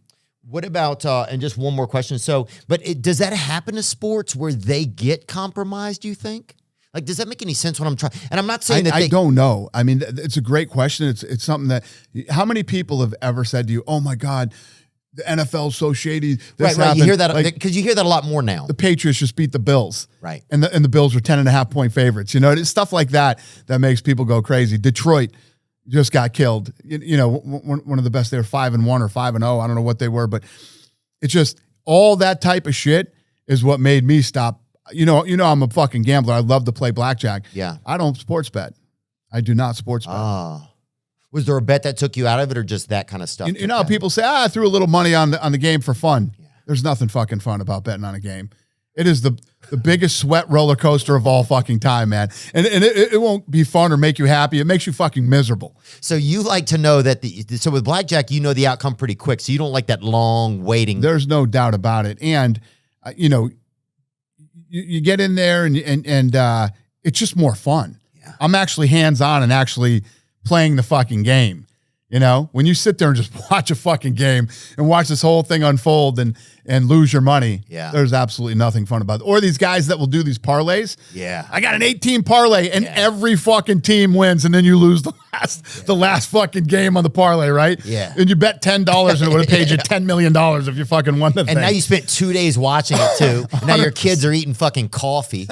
What about and just one more question. So, but does that happen to sports where they get compromised? Do you think? Like, does that make any sense? What I'm trying, and I'm not saying I don't know. I mean, it's a great question. It's something that. How many people have ever said to you, "Oh my God, the NFL's so shady"? This right. You happened." hear that Like, because you hear that a lot more now. the Patriots just beat the Bills. Right. And the Bills were 10.5-point favorites. You know, it's stuff like that makes people go crazy. Detroit just got killed. You know, one of the best. They were 5-1 or 5-0. I don't know what they were, but it's just all that type of shit is what made me stop. You know, I'm a fucking gambler. I love to play blackjack. Yeah. I don't sports bet. I do not sports bet. Ah. Was there a bet that took you out of it, or just that kind of stuff? You know how people say, I threw a little money on the game for fun. Yeah. There's nothing fucking fun about betting on a game. It is the biggest sweat roller coaster of all fucking time, man. And it won't be fun or make you happy. It makes you fucking miserable. So you like to know that so with blackjack, you know the outcome pretty quick. So you don't like that long waiting. There's no doubt about it. And, you know, you get in there and it's just more fun. Yeah. I'm actually hands-on and actually playing the fucking game. You know, when you sit there and just watch a fucking game and watch this whole thing unfold and lose your money, there's absolutely nothing fun about it. Or these guys that will do these parlays. Yeah. I got an 18 parlay and every fucking team wins and then you lose the last fucking game on the parlay, right? Yeah. And you bet $10 and it would have paid you $10 million if you fucking won the thing. And now you spent 2 days watching it too. Now your kids are eating fucking coffee.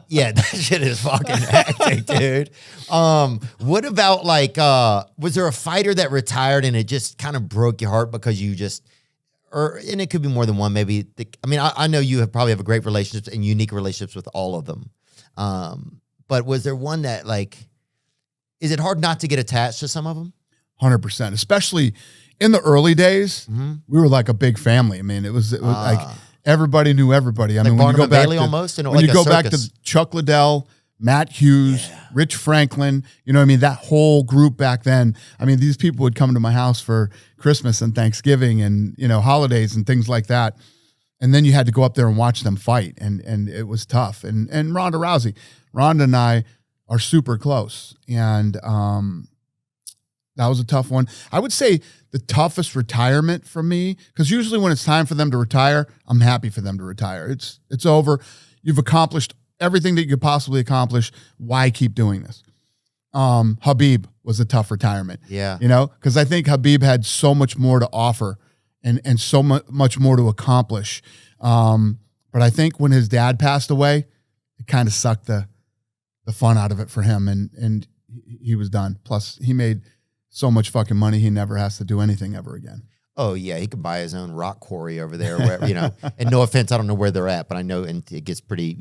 Yeah, that shit is fucking hectic, dude. What about like, was there a fighter that retired and it just kind of broke your heart because you just, and it could be more than one, maybe. I know you probably have a great relationships and unique relationships with all of them. But was there one that like, is it hard not to get attached to some of them? 100%, especially in the early days. We were like a big family. I mean, it was like everybody knew everybody. I mean, when you go back to, almost, when you go back to Chuck Liddell, Matt Hughes, Rich Franklin, you know what I mean? That whole group back then. I mean, these people would come to my house for Christmas and Thanksgiving and, you know, holidays and things like that. And then you had to go up there and watch them fight. And it was tough. And Ronda Rousey, Ronda and I are super close. And that was a tough one. I would say the toughest retirement for me, because usually when it's time for them to retire, I'm happy for them to retire. It's over. You've accomplished everything that you could possibly accomplish. Why keep doing this? Habib was a tough retirement. Yeah. You know, because I think Habib had so much more to offer and so much more to accomplish. But I think when his dad passed away, it kind of sucked the fun out of it for him, and he was done. Plus, he made so much fucking money, he never has to do anything ever again. Oh yeah, he could buy his own rock quarry over there, where, you know. And no offense, I don't know where they're at, but I know, and it gets pretty,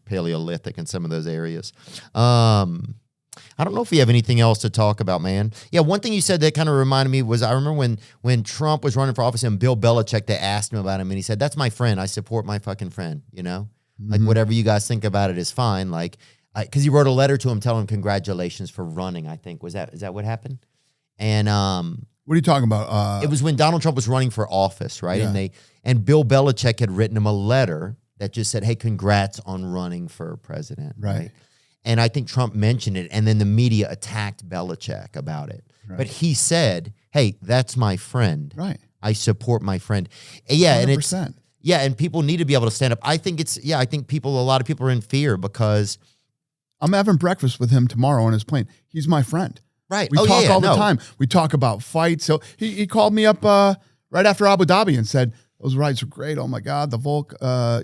Paleolithic in some of those areas. I don't know if we have anything else to talk about, man. Yeah, one thing you said that kind of reminded me was I remember when Trump was running for office and Bill Belichick, they asked him about him, and he said, "That's my friend. I support my fucking friend." You know, like whatever you guys think about it is fine. Like, because he wrote a letter to him telling him congratulations for running. I think is that what happened? And what are you talking about? it was when Donald Trump was running for office, right? Yeah. And Bill Belichick had written him a letter that just said, "Hey, congrats on running for president." Right. And I think Trump mentioned it, and then the media attacked Belichick about it. Right. But he said, "Hey, that's my friend. Right. I support my friend." Yeah, 100%. and and people need to be able to stand up. I think I think a lot of people are in fear because I'm having breakfast with him tomorrow on his plane. He's my friend. Right. We talk all the time. We talk about fights. So he called me up right after Abu Dhabi and said, "Those rights are great. Oh my God, the Volk, I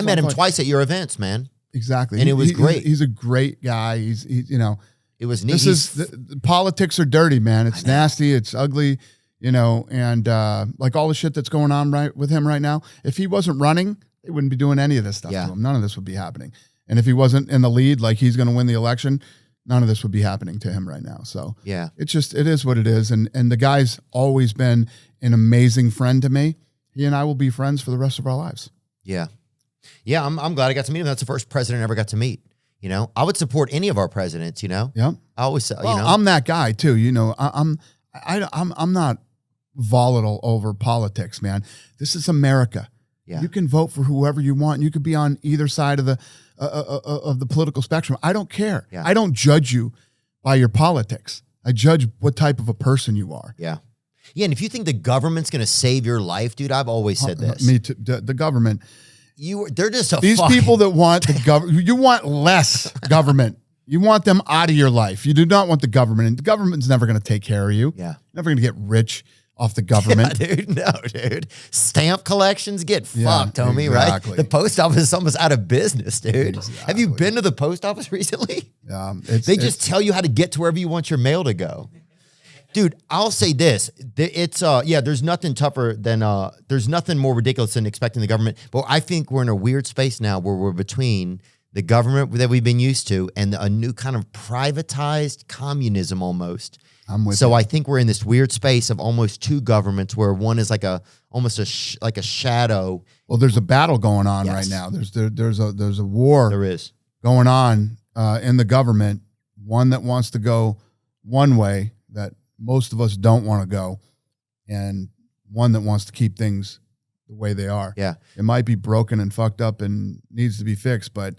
met him twice at your events, man. Exactly. And it was great. He's a great guy. He's it was neat. The politics are dirty, man. It's nasty. It's ugly, and like all the shit that's going on right with him right now. If he wasn't running, they wouldn't be doing any of this stuff to him. None of this would be happening. And if he wasn't in the lead, like he's going to win the election, none of this would be happening to him right now. So it is what it is. And the guy's always been an amazing friend to me. He and I will be friends for the rest of our lives. Yeah. Yeah, I'm glad I got to meet him. That's the first president I ever got to meet. I would support any of our presidents. Yeah, I always, I'm that guy too. I'm not volatile over politics, man. This is America. Yeah. You can vote for whoever you want. You could be on either side of the political spectrum. I don't care. Yeah. I don't judge you by your politics. I judge what type of a person you are. Yeah. Yeah, and if you think the government's going to save your life, dude, I've always said this. Me too. The government. They're just these people that want the government. You want less government. You want them out of your life. You do not want the government. And the government's never going to take care of you. Yeah. Never going to get rich off the government. Yeah, dude. No, dude. Stamp collections get fucked, homie, exactly. right? The post office is almost out of business, dude. Exactly. Have you been to the post office recently? They just tell you how to get to wherever you want your mail to go. Dude, I'll say this. It's there's nothing tougher than there's nothing more ridiculous than expecting the government. But I think we're in a weird space now where we're between the government that we've been used to and a new kind of privatized communism almost. I'm with you. I think we're in this weird space of almost two governments where one is like almost a shadow. Well, there's a battle going on right now. There's a war. There is going on in the government. One that wants to go one way that most of us don't want to go, and one that wants to keep things the way they are. Yeah. It might be broken and fucked up and needs to be fixed, but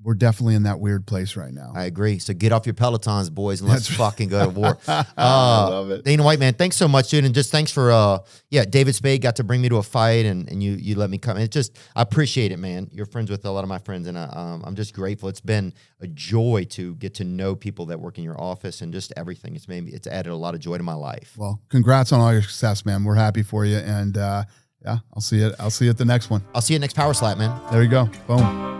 we're definitely in that weird place right now. I agree. So get off your Pelotons, boys, and let's fucking go to war. I love it. Dana White, man, thanks so much, dude. And just thanks for, David Spade got to bring me to a fight and you let me come. It's just, I appreciate it, man. You're friends with a lot of my friends and I'm just grateful. It's been a joy to get to know people that work in your office and just everything. It's added a lot of joy to my life. Well, congrats on all your success, man. We're happy for you. And yeah, I'll see you at the next one. I'll see you at next Power Slap, man. There you go. Boom.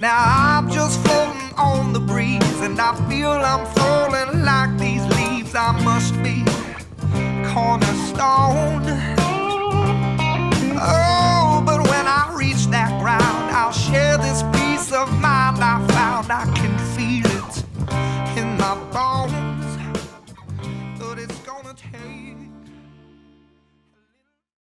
Now I'm just floating on the breeze, and I feel I'm falling like these leaves. I must be cornerstone. Oh,